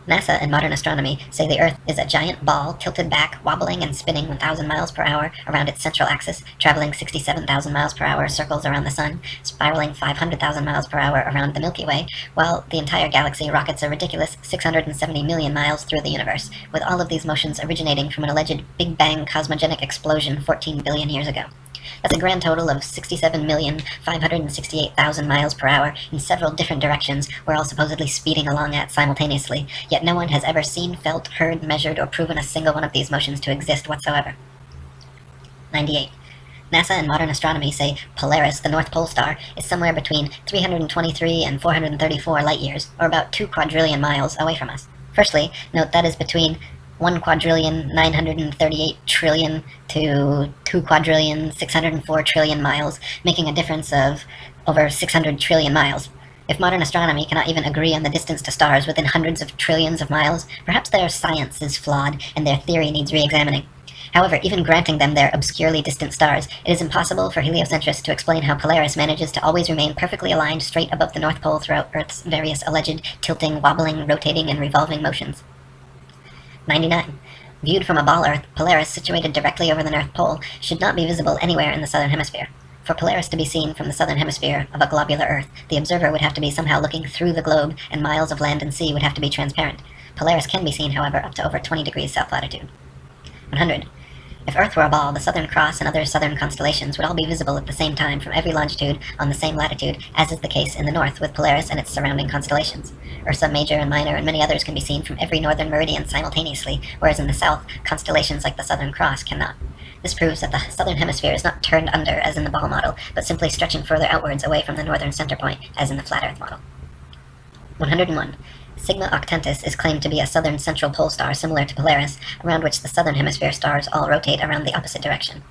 NASA and modern astronomy say the Earth is a giant ball tilted back, wobbling and spinning 1,000 miles per hour around its central axis, traveling 67,000 miles per hour circles around the Sun, spiraling 500,000 miles per hour around the Milky Way, while the entire galaxy rockets a ridiculous 670 million miles through the universe, with all of these motions originating from an alleged Big Bang cosmogenic explosion 14 billion years ago. That's a grand total of 67,568,000 miles per hour in several different directions we're all supposedly speeding along at simultaneously, yet no one has ever seen, felt, heard, measured, or proven a single one of these motions to exist whatsoever. 98. NASA and modern astronomy say Polaris, the North Pole star, is somewhere between 323 and 434 light years, or about 2 quadrillion miles away from us. Firstly, note that is between 1,938,000,000,000,000,000 to 2,604,000,000,000,000 miles, making a difference of over 600 trillion miles. If modern astronomy cannot even agree on the distance to stars within hundreds of trillions of miles, perhaps their science is flawed and their theory needs re-examining. However, even granting them their obscurely distant stars, it is impossible for heliocentrists to explain how Polaris manages to always remain perfectly aligned straight above the North Pole throughout Earth's various alleged tilting, wobbling, rotating, and revolving motions. 99. Viewed from a ball Earth, Polaris, situated directly over the North Pole, should not be visible anywhere in the southern hemisphere. For Polaris to be seen from the southern hemisphere of a globular Earth, the observer would have to be somehow looking through the globe, and miles of land and sea would have to be transparent. Polaris can be seen, however, up to over 20 degrees south latitude. 100. If Earth were a ball, the Southern Cross and other southern constellations would all be visible at the same time from every longitude on the same latitude, as is the case in the north with Polaris and its surrounding constellations. Ursa Major and Minor and many others can be seen from every northern meridian simultaneously, whereas in the south, constellations like the Southern Cross cannot. This proves that the southern hemisphere is not turned under, as in the ball model, but simply stretching further outwards away from the northern center point, as in the flat Earth model. 101. Sigma Octantis is claimed to be a southern central pole star similar to Polaris, around which the southern hemisphere stars all rotate around the opposite direction.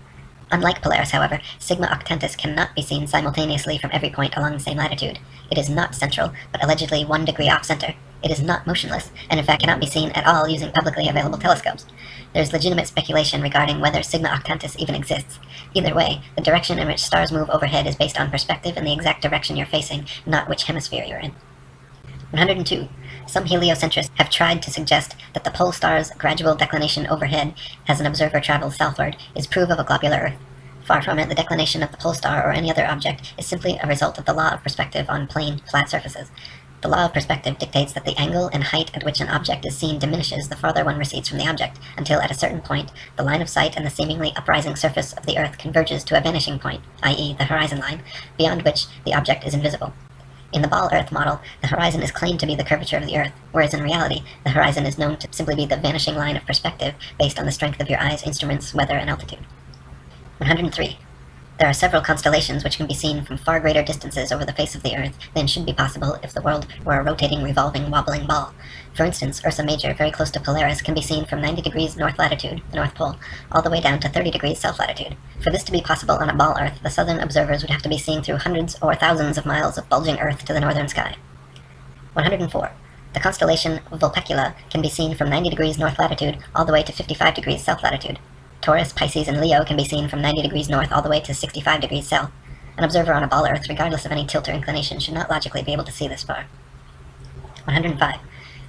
Unlike Polaris, however, Sigma Octantis cannot be seen simultaneously from every point along the same latitude. It is not central, but allegedly 1 degree off-center. It is not motionless, and in fact cannot be seen at all using publicly available telescopes. There is legitimate speculation regarding whether Sigma Octantis even exists. Either way, the direction in which stars move overhead is based on perspective and the exact direction you're facing, not which hemisphere you're in. 102. Some heliocentrists have tried to suggest that the pole star's gradual declination overhead, as an observer travels southward, is proof of a globular Earth. Far from it, the declination of the pole star or any other object is simply a result of the law of perspective on plane, flat surfaces. The law of perspective dictates that the angle and height at which an object is seen diminishes the farther one recedes from the object, until at a certain point, the line of sight and the seemingly uprising surface of the Earth converges to a vanishing point, i.e. the horizon line, beyond which the object is invisible. In the ball Earth model, the horizon is claimed to be the curvature of the Earth, whereas in reality, the horizon is known to simply be the vanishing line of perspective based on the strength of your eye's instruments, weather, and altitude. 103. There are several constellations which can be seen from far greater distances over the face of the Earth than should be possible if the world were a rotating, revolving, wobbling ball. For instance, Ursa Major, very close to Polaris, can be seen from 90 degrees north latitude, the North Pole, all the way down to 30 degrees south latitude. For this to be possible on a ball Earth, the southern observers would have to be seeing through hundreds or thousands of miles of bulging Earth to the northern sky. 104. The constellation Vulpecula can be seen from 90 degrees north latitude all the way to 55 degrees south latitude. Taurus, Pisces, and Leo can be seen from 90 degrees north all the way to 65 degrees south. An observer on a ball Earth, regardless of any tilt or inclination, should not logically be able to see this far. 105.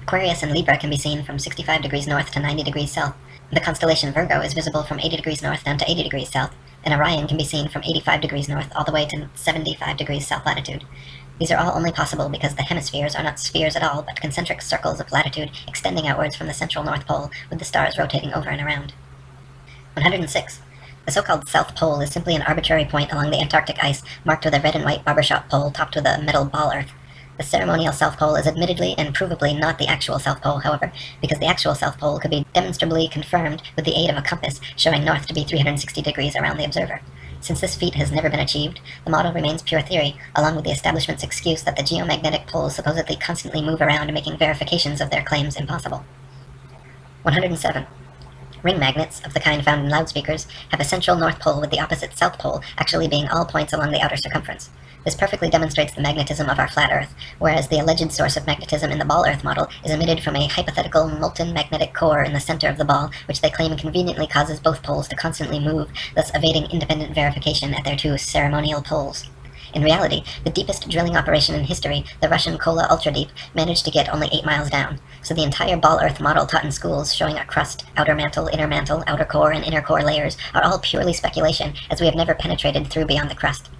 Aquarius and Libra can be seen from 65 degrees north to 90 degrees south. The constellation Virgo is visible from 80 degrees north down to 80 degrees south, and Orion can be seen from 85 degrees north all the way to 75 degrees south latitude. These are all only possible because the hemispheres are not spheres at all, but concentric circles of latitude extending outwards from the central North Pole, with the stars rotating over and around. 106. The so-called South Pole is simply an arbitrary point along the Antarctic ice, marked with a red and white barbershop pole topped with a metal ball Earth. The ceremonial South Pole is admittedly and provably not the actual South Pole, however, because the actual South Pole could be demonstrably confirmed with the aid of a compass showing north to be 360 degrees around the observer. Since this feat has never been achieved, the model remains pure theory, along with the establishment's excuse that the geomagnetic poles supposedly constantly move around, making verifications of their claims impossible. 107. Ring magnets, of the kind found in loudspeakers, have a central North Pole with the opposite South Pole actually being all points along the outer circumference. This perfectly demonstrates the magnetism of our flat Earth, whereas the alleged source of magnetism in the ball Earth model is emitted from a hypothetical molten magnetic core in the center of the ball, which they claim conveniently causes both poles to constantly move, thus evading independent verification at their two ceremonial poles. In reality, the deepest drilling operation in history, the Russian Kola Ultradeep, managed to get only 8 miles down, so the entire ball Earth model taught in schools showing a crust, outer mantle, outer core, and inner core layers are all purely speculation, as we have never penetrated through beyond the crust.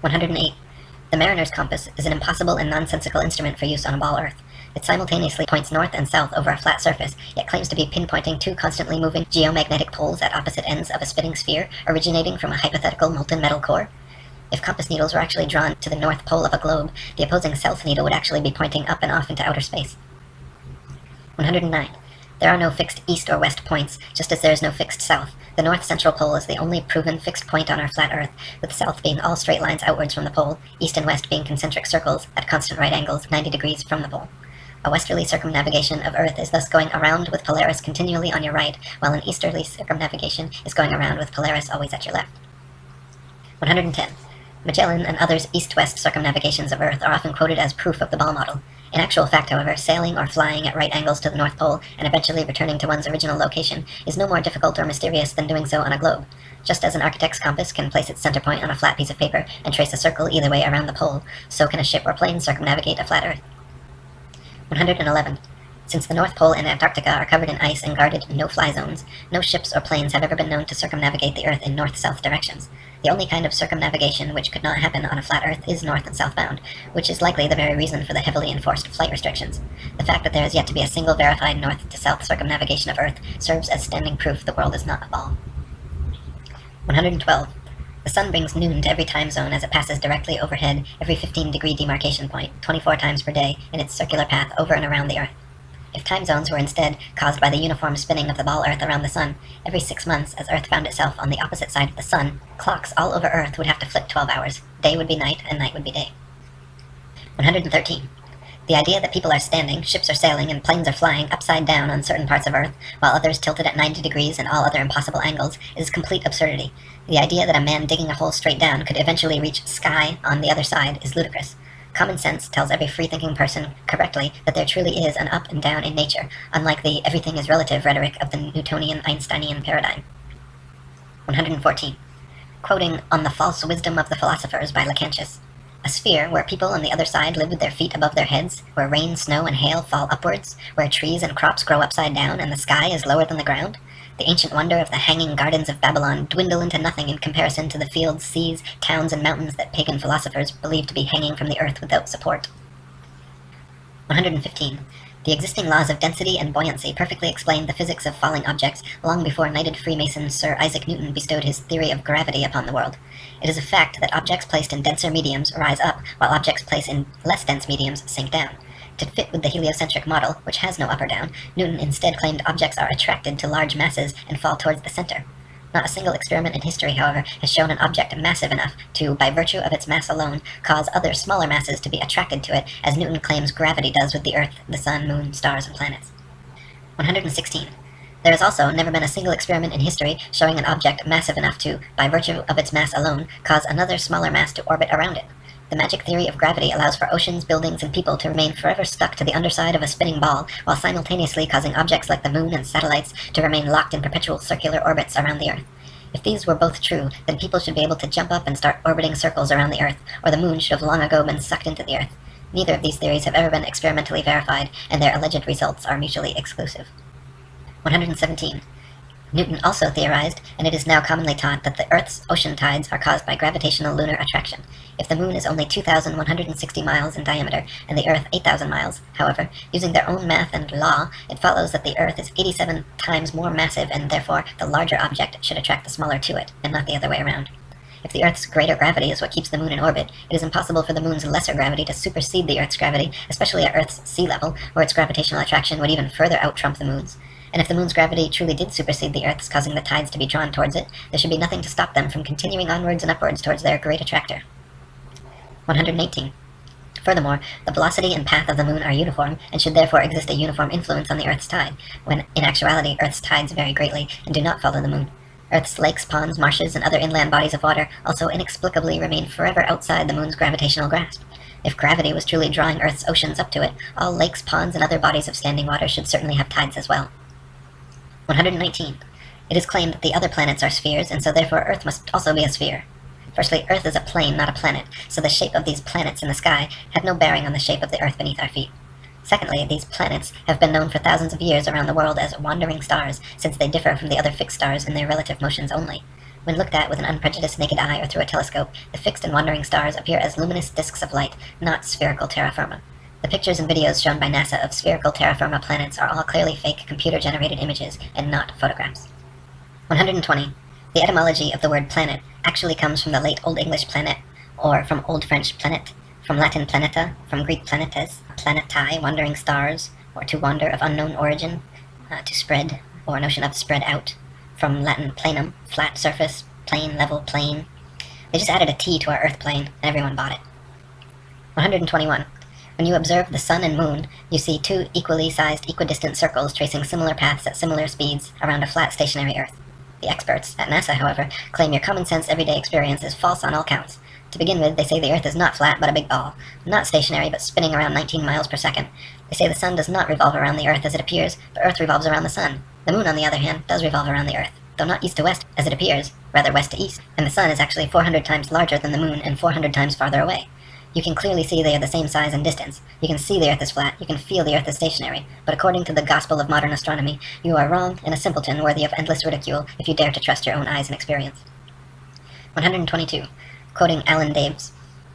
108. The mariner's compass is an impossible and nonsensical instrument for use on a ball Earth. It simultaneously points north and south over a flat surface, yet claims to be pinpointing two constantly moving geomagnetic poles at opposite ends of a spinning sphere originating from a hypothetical molten metal core. If compass needles were actually drawn to the north pole of a globe, the opposing south needle would actually be pointing up and off into outer space. 109. There are no fixed east or west points, just as there is no fixed south. The north central pole is the only proven fixed point on our flat Earth, with south being all straight lines outwards from the pole, east and west being concentric circles at constant right angles 90 degrees from the pole. A westerly circumnavigation of Earth is thus going around with Polaris continually on your right, while an easterly circumnavigation is going around with Polaris always at your left. 110. Magellan and others' east-west circumnavigations of Earth are often quoted as proof of the ball model. In actual fact, however, sailing or flying at right angles to the North Pole and eventually returning to one's original location is no more difficult or mysterious than doing so on a globe. Just as an architect's compass can place its center point on a flat piece of paper and trace a circle either way around the pole, so can a ship or plane circumnavigate a flat Earth. 111. Since the North Pole and Antarctica are covered in ice and guarded no-fly zones, no ships or planes have ever been known to circumnavigate the Earth in north-south directions. The only kind of circumnavigation which could not happen on a flat Earth is north and southbound, which is likely the very reason for the heavily enforced flight restrictions. The fact that there is yet to be a single verified north-to-south circumnavigation of Earth serves as standing proof the world is not a ball. 112. The sun brings noon to every time zone as it passes directly overhead every 15-degree demarcation point, 24 times per day, in its circular path over and around the Earth. If time zones were instead caused by the uniform spinning of the ball Earth around the sun, every 6 months, as Earth found itself on the opposite side of the sun, clocks all over Earth would have to flip 12 hours. Day would be night, and night would be day. 113. The idea that people are standing, ships are sailing, and planes are flying upside down on certain parts of Earth, while others tilted at 90 degrees and all other impossible angles, is complete absurdity. The idea that a man digging a hole straight down could eventually reach sky on the other side is ludicrous. Common sense tells every free-thinking person correctly that there truly is an up and down in nature, unlike the everything is relative rhetoric of the Newtonian Einsteinian paradigm. 114. Quoting On the False Wisdom of the Philosophers by Lactantius. A sphere where people on the other side live with their feet above their heads, where rain, snow, and hail fall upwards, where trees and crops grow upside down and the sky is lower than the ground? The ancient wonder of the hanging gardens of Babylon dwindle into nothing in comparison to the fields, seas, towns, and mountains that pagan philosophers believed to be hanging from the earth without support. 115. The existing laws of density and buoyancy perfectly explained the physics of falling objects long before knighted Freemason Sir Isaac Newton bestowed his theory of gravity upon the world. It is a fact that objects placed in denser mediums rise up, while objects placed in less dense mediums sink down. To fit with the heliocentric model, which has no up or down, Newton instead claimed objects are attracted to large masses and fall towards the center. Not a single experiment in history, however, has shown an object massive enough to, by virtue of its mass alone, cause other smaller masses to be attracted to it, as Newton claims gravity does with the Earth, the Sun, Moon, stars, and planets. 116. There has also never been a single experiment in history showing an object massive enough to, by virtue of its mass alone, cause another smaller mass to orbit around it. The magic theory of gravity allows for oceans, buildings, and people to remain forever stuck to the underside of a spinning ball, while simultaneously causing objects like the moon and satellites to remain locked in perpetual circular orbits around the Earth. If these were both true, then people should be able to jump up and start orbiting circles around the Earth, or the moon should have long ago been sucked into the Earth. Neither of these theories have ever been experimentally verified, and their alleged results are mutually exclusive. 117. Newton also theorized, and it is now commonly taught, that the Earth's ocean tides are caused by gravitational lunar attraction. If the moon is only 2,160 miles in diameter, and the Earth 8,000 miles, however, using their own math and law, it follows that the Earth is 87 times more massive, and therefore the larger object should attract the smaller to it, and not the other way around. If the Earth's greater gravity is what keeps the moon in orbit, it is impossible for the moon's lesser gravity to supersede the Earth's gravity, especially at Earth's sea level, where its gravitational attraction would even further out-trump the moon's. And if the moon's gravity truly did supersede the Earth's, causing the tides to be drawn towards it, there should be nothing to stop them from continuing onwards and upwards towards their great attractor. 118. Furthermore, the velocity and path of the moon are uniform, and should therefore exist a uniform influence on the Earth's tide, when, in actuality, Earth's tides vary greatly and do not follow the moon. Earth's lakes, ponds, marshes, and other inland bodies of water also inexplicably remain forever outside the moon's gravitational grasp. If gravity was truly drawing Earth's oceans up to it, all lakes, ponds, and other bodies of standing water should certainly have tides as well. 119. It is claimed that the other planets are spheres, and so therefore Earth must also be a sphere. Firstly, Earth is a plane, not a planet, so the shape of these planets in the sky had no bearing on the shape of the Earth beneath our feet. Secondly, these planets have been known for thousands of years around the world as wandering stars, since they differ from the other fixed stars in their relative motions only. When looked at with an unprejudiced naked eye or through a telescope, the fixed and wandering stars appear as luminous disks of light, not spherical terra firma. The pictures and videos shown by NASA of spherical terra firma planets are all clearly fake computer-generated images and not photographs. 120. The etymology of the word planet actually comes from the late Old English planet, or from Old French planet, from Latin planeta, from Greek planetes, planetae, wandering stars, or to wander of unknown origin, to spread, or notion of spread out, from Latin planum, flat surface, plane, level, plane. They just added a T to our Earth plane, and everyone bought it. 121. When you observe the sun and moon, you see two equally sized equidistant circles tracing similar paths at similar speeds around a flat stationary Earth. The experts at NASA, however, claim your common-sense everyday experience is false on all counts. To begin with, they say the Earth is not flat but a big ball, not stationary but spinning around 19 miles per second. They say the sun does not revolve around the Earth as it appears, but Earth revolves around the sun. The moon, on the other hand, does revolve around the Earth, though not east to west as it appears, rather west to east, and the sun is actually 400 times larger than the moon and 400 times farther away. You can clearly see they are the same size and distance. You can see the Earth is flat, you can feel the Earth is stationary, but according to the gospel of modern astronomy, you are wrong and a simpleton worthy of endless ridicule if you dare to trust your own eyes and experience. 122. Quoting Alan Daves,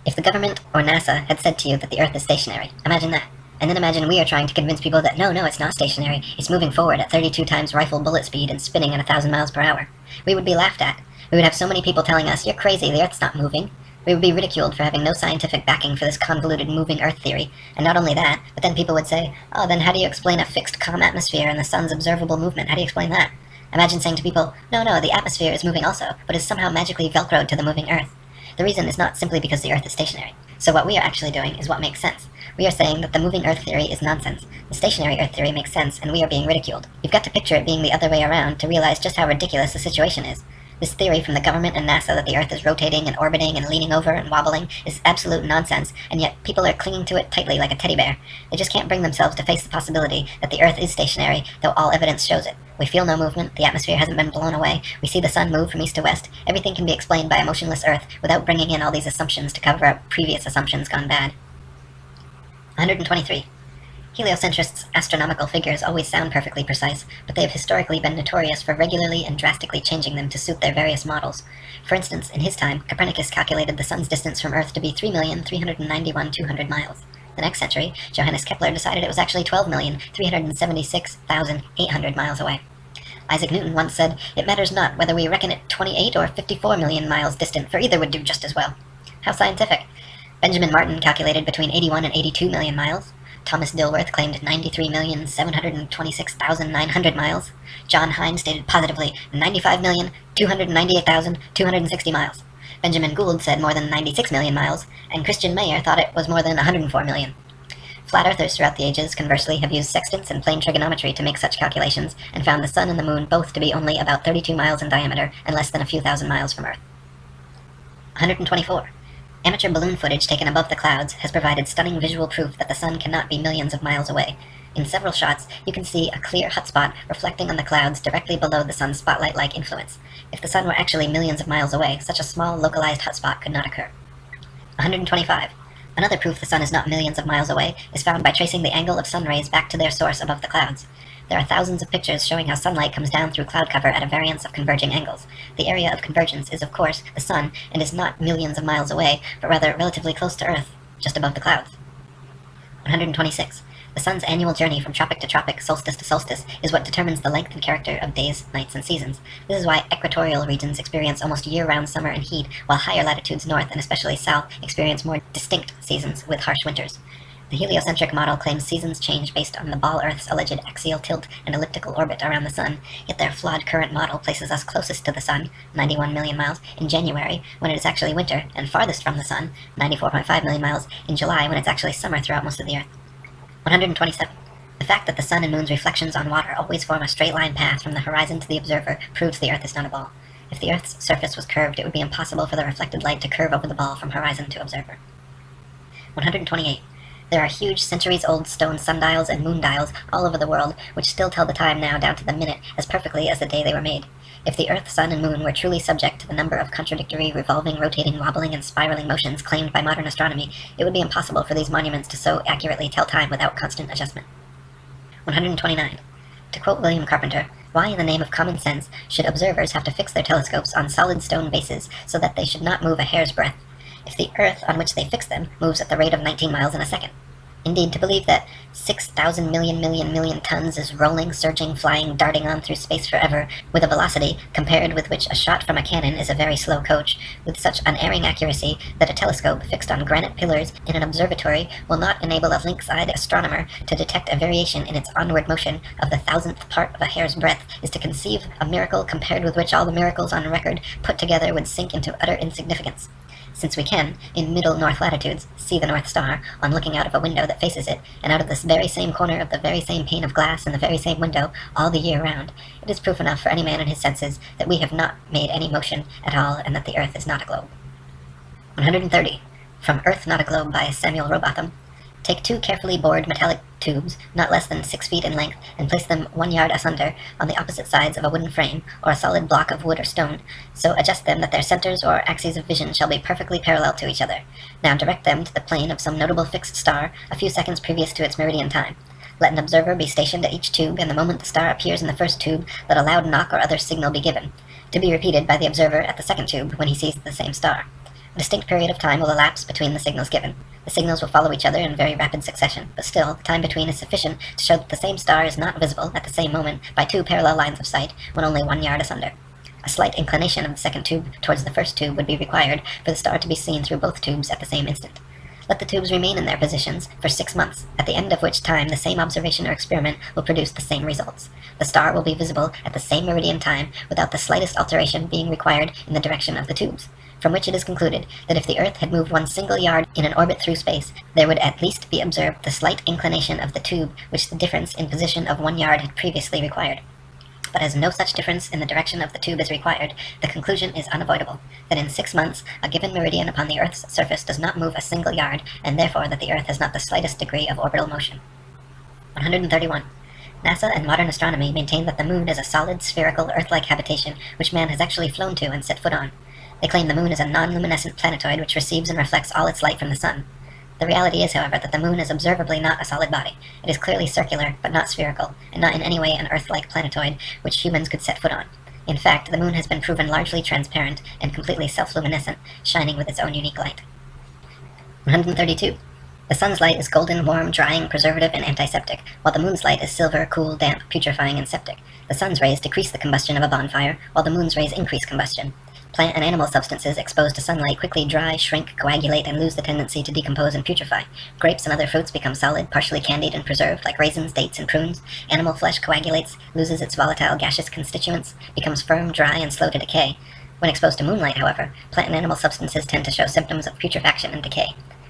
if the government or NASA had said to you that the Earth is stationary, imagine that. And then imagine we are trying to convince people that no, it's not stationary, it's moving forward at 32 times rifle bullet speed and spinning at 1,000 miles per hour. We would be laughed at. We would have so many people telling us, you're crazy, the Earth's not moving. We would be ridiculed for having no scientific backing for this convoluted moving Earth theory. And not only that, but then people would say, oh, then how do you explain a fixed calm atmosphere and the sun's observable movement? How do you explain that? Imagine saying to people, no, the atmosphere is moving also, but is somehow magically velcroed to the moving Earth. The reason is not simply because the Earth is stationary. So what we are actually doing is what makes sense. We are saying that the moving Earth theory is nonsense. The stationary Earth theory makes sense, and we are being ridiculed. You've got to picture it being the other way around to realize just how ridiculous the situation is. This theory from the government and NASA that the Earth is rotating and orbiting and leaning over and wobbling is absolute nonsense, and yet people are clinging to it tightly like a teddy bear. They just can't bring themselves to face the possibility that the Earth is stationary, though all evidence shows it. We feel no movement, the atmosphere hasn't been blown away, we see the sun move from east to west. Everything can be explained by a motionless Earth without bringing in all these assumptions to cover up previous assumptions gone bad. 123. Heliocentrists' astronomical figures always sound perfectly precise, but they have historically been notorious for regularly and drastically changing them to suit their various models. For instance, in his time, Copernicus calculated the sun's distance from Earth to be 3,391,200 miles. The next century, Johannes Kepler decided it was actually 12,376,800 miles away. Isaac Newton once said, it matters not whether we reckon it 28 or 54 million miles distant, for either would do just as well. How scientific. Benjamin Martin calculated between 81 and 82 million miles. Thomas Dilworth claimed 93,726,900 miles. John Hine stated positively 95,298,260 miles. Benjamin Gould said more than 96 million miles, and Christian Mayer thought it was more than 104 million. Flat earthers throughout the ages, conversely, have used sextants and plane trigonometry to make such calculations, and found the sun and the moon both to be only about 32 miles in diameter and less than a few thousand miles from Earth. 124. Amateur balloon footage taken above the clouds has provided stunning visual proof that the sun cannot be millions of miles away. In several shots, you can see a clear hotspot reflecting on the clouds directly below the sun's spotlight-like influence. If the sun were actually millions of miles away, such a small localized hotspot could not occur. 125. Another proof the sun is not millions of miles away is found by tracing the angle of sun rays back to their source above the clouds. There are thousands of pictures showing how sunlight comes down through cloud cover at a variance of converging angles. The area of convergence is, of course, the sun, and is not millions of miles away, but rather relatively close to Earth, just above the clouds. 126. The sun's annual journey from tropic to tropic, solstice to solstice, is what determines the length and character of days, nights, and seasons. This is why equatorial regions experience almost year-round summer and heat, while higher latitudes north, and especially south, experience more distinct seasons with harsh winters. The heliocentric model claims seasons change based on the ball Earth's alleged axial tilt and elliptical orbit around the sun, yet their flawed current model places us closest to the sun, 91 million miles, in January, when it is actually winter, and farthest from the sun, 94.5 million miles, in July, when it's actually summer throughout most of the Earth. 127. The fact that the sun and moon's reflections on water always form a straight line path from the horizon to the observer proves the Earth is not a ball. If the Earth's surface was curved, it would be impossible for the reflected light to curve over the ball from horizon to observer. 128. There are huge centuries-old stone sundials and moondials all over the world, which still tell the time now down to the minute as perfectly as the day they were made. If the Earth, Sun, and Moon were truly subject to the number of contradictory, revolving, rotating, wobbling, and spiraling motions claimed by modern astronomy, it would be impossible for these monuments to so accurately tell time without constant adjustment. 129. To quote William Carpenter, "Why in the name of common sense should observers have to fix their telescopes on solid stone bases so that they should not move a hair's breadth, if the Earth on which they fix them moves at the rate of 19 miles in a second? Indeed, to believe that 6,000 million tons is rolling, surging, flying, darting on through space forever, with a velocity compared with which a shot from a cannon is a very slow coach, with such unerring accuracy that a telescope fixed on granite pillars in an observatory will not enable a lynx-eyed astronomer to detect a variation in its onward motion of the thousandth part of a hair's breadth, is to conceive a miracle compared with which all the miracles on record put together would sink into utter insignificance. Since we can, in middle north latitudes, see the North Star on looking out of a window that faces it, and out of this very same corner of the very same pane of glass in the very same window all the year round, it is proof enough for any man in his senses that we have not made any motion at all, and that the Earth is not a globe." 130. From Earth Not a Globe by Samuel Robotham. Take 2 carefully bored metallic tubes, not less than 6 feet in length, and place them 1 yard asunder on the opposite sides of a wooden frame, or a solid block of wood or stone, so adjust them that their centers or axes of vision shall be perfectly parallel to each other. Now direct them to the plane of some notable fixed star a few seconds previous to its meridian time. Let an observer be stationed at each tube, and the moment the star appears in the first tube, let a loud knock or other signal be given, to be repeated by the observer at the second tube when he sees the same star. A distinct period of time will elapse between the signals given. The signals will follow each other in very rapid succession, but still, the time between is sufficient to show that the same star is not visible at the same moment by 2 parallel lines of sight when only 1 yard asunder. A slight inclination of the second tube towards the first tube would be required for the star to be seen through both tubes at the same instant. Let the tubes remain in their positions for 6 months, at the end of which time the same observation or experiment will produce the same results. The star will be visible at the same meridian time without the slightest alteration being required in the direction of the tubes, from which it is concluded that if the Earth had moved 1 single yard in an orbit through space, there would at least be observed the slight inclination of the tube which the difference in position of 1 yard had previously required. But as no such difference in the direction of the tube is required, the conclusion is unavoidable, that in 6 months a given meridian upon the Earth's surface does not move a single yard, and therefore that the Earth has not the slightest degree of orbital motion. 131. NASA and modern astronomy maintain that the Moon is a solid, spherical, Earth-like habitation which man has actually flown to and set foot on. They claim the Moon is a non-luminescent planetoid which receives and reflects all its light from the Sun. The reality is, however, that the Moon is observably not a solid body. It is clearly circular, but not spherical, and not in any way an Earth-like planetoid which humans could set foot on. In fact, the Moon has been proven largely transparent and completely self-luminescent, shining with its own unique light. 132. The Sun's light is golden, warm, drying, preservative, and antiseptic, while the Moon's light is silver, cool, damp, putrefying, and septic. The Sun's rays decrease the combustion of a bonfire, while the Moon's rays increase combustion. Plant and animal substances exposed to sunlight quickly dry, shrink, coagulate, and lose the tendency to decompose and putrefy. Grapes and other fruits become solid, partially candied and preserved, like raisins, dates, and prunes. Animal flesh coagulates, loses its volatile gaseous constituents, becomes firm, dry, and slow to decay. When exposed to moonlight, however, plant and animal substances tend to show symptoms of putrefaction and decay.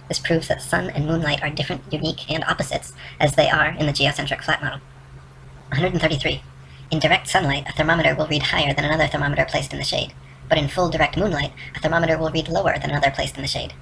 This proves that sun and moonlight are different, unique, and opposites, as they are in the geocentric flat model. 133. In direct sunlight, a thermometer will read higher than another thermometer placed in the shade. But in full direct moonlight, a thermometer will read lower than another placed in the shade.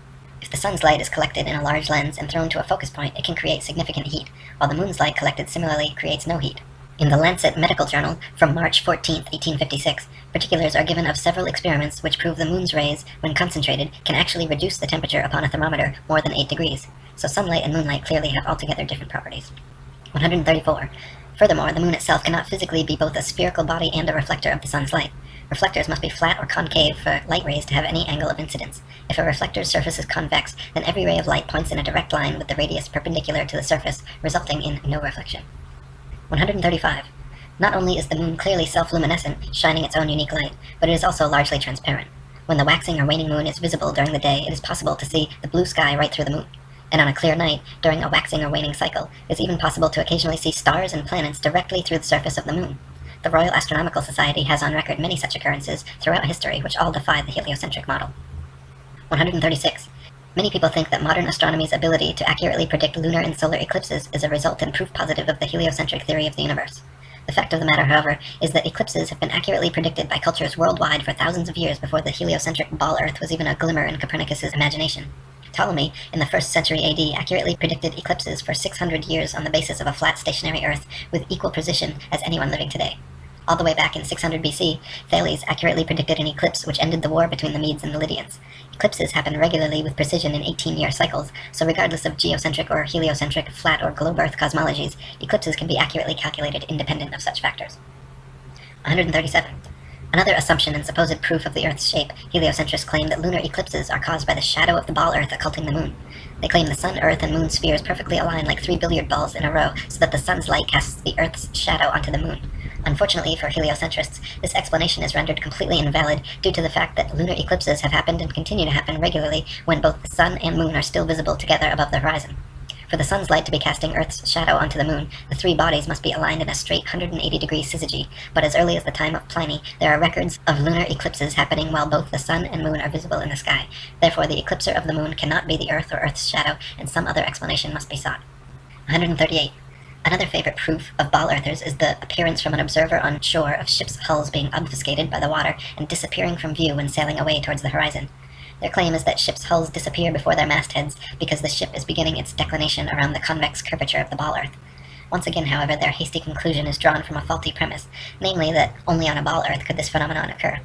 If the sun's light is collected in a large lens and thrown to a focus point, it can create significant heat, while the moon's light collected similarly creates no heat. In the Lancet Medical Journal from March 14, 1856, particulars are given of several experiments which prove the moon's rays, when concentrated, can actually reduce the temperature upon a thermometer more than 8 degrees. So sunlight and moonlight clearly have altogether different properties. 134. Furthermore, the moon itself cannot physically be both a spherical body and a reflector of the sun's light. Reflectors must be flat or concave for light rays to have any angle of incidence. If a reflector's surface is convex, then every ray of light points in a direct line with the radius perpendicular to the surface, resulting in no reflection. 135. Not only is the moon clearly self-luminescent, shining its own unique light, but it is also largely transparent. When the waxing or waning moon is visible during the day, it is possible to see the blue sky right through the moon. And on a clear night, during a waxing or waning cycle, it is even possible to occasionally see stars and planets directly through the surface of the moon. The Royal Astronomical Society has on record many such occurrences throughout history which all defy the heliocentric model. 136. Many people think that modern astronomy's ability to accurately predict lunar and solar eclipses is a result and proof positive of the heliocentric theory of the universe. The fact of the matter, however, is that eclipses have been accurately predicted by cultures worldwide for thousands of years before the heliocentric ball Earth was even a glimmer in Copernicus's imagination. Ptolemy, in the 1st century AD, accurately predicted eclipses for 600 years on the basis of a flat stationary Earth with equal precision as anyone living today. All the way back in 600 BC, Thales accurately predicted an eclipse which ended the war between the Medes and the Lydians. Eclipses happen regularly with precision in 18-year cycles, so regardless of geocentric or heliocentric, flat or globe Earth cosmologies, eclipses can be accurately calculated independent of such factors. 137. Another assumption and supposed proof of the Earth's shape, heliocentrists claim that lunar eclipses are caused by the shadow of the ball Earth occulting the moon. They claim the sun, Earth, and moon spheres perfectly align like 3 billiard balls in a row so that the sun's light casts the Earth's shadow onto the moon. Unfortunately for heliocentrists, this explanation is rendered completely invalid due to the fact that lunar eclipses have happened and continue to happen regularly when both the sun and moon are still visible together above the horizon. For the sun's light to be casting Earth's shadow onto the moon, the three bodies must be aligned in a straight 180-degree syzygy, but as early as the time of Pliny, there are records of lunar eclipses happening while both the sun and moon are visible in the sky. Therefore, the eclipser of the moon cannot be the Earth or Earth's shadow, and some other explanation must be sought. 138. Another favorite proof of ball earthers is the appearance from an observer on shore of ships' hulls being obfuscated by the water and disappearing from view when sailing away towards the horizon. Their claim is that ships' hulls disappear before their mastheads because the ship is beginning its declination around the convex curvature of the ball Earth. Once again, however, their hasty conclusion is drawn from a faulty premise, namely that only on a ball Earth could this phenomenon occur.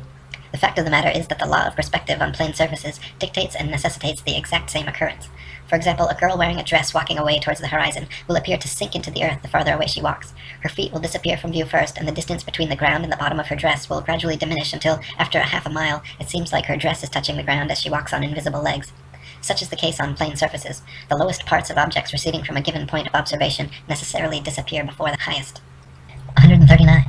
The fact of the matter is that the law of perspective on plane surfaces dictates and necessitates the exact same occurrence. For example, a girl wearing a dress walking away towards the horizon will appear to sink into the earth the farther away she walks. Her feet will disappear from view first, and the distance between the ground and the bottom of her dress will gradually diminish until, after a half a mile, it seems like her dress is touching the ground as she walks on invisible legs. Such is the case on plane surfaces. The lowest parts of objects receding from a given point of observation necessarily disappear before the highest. 139.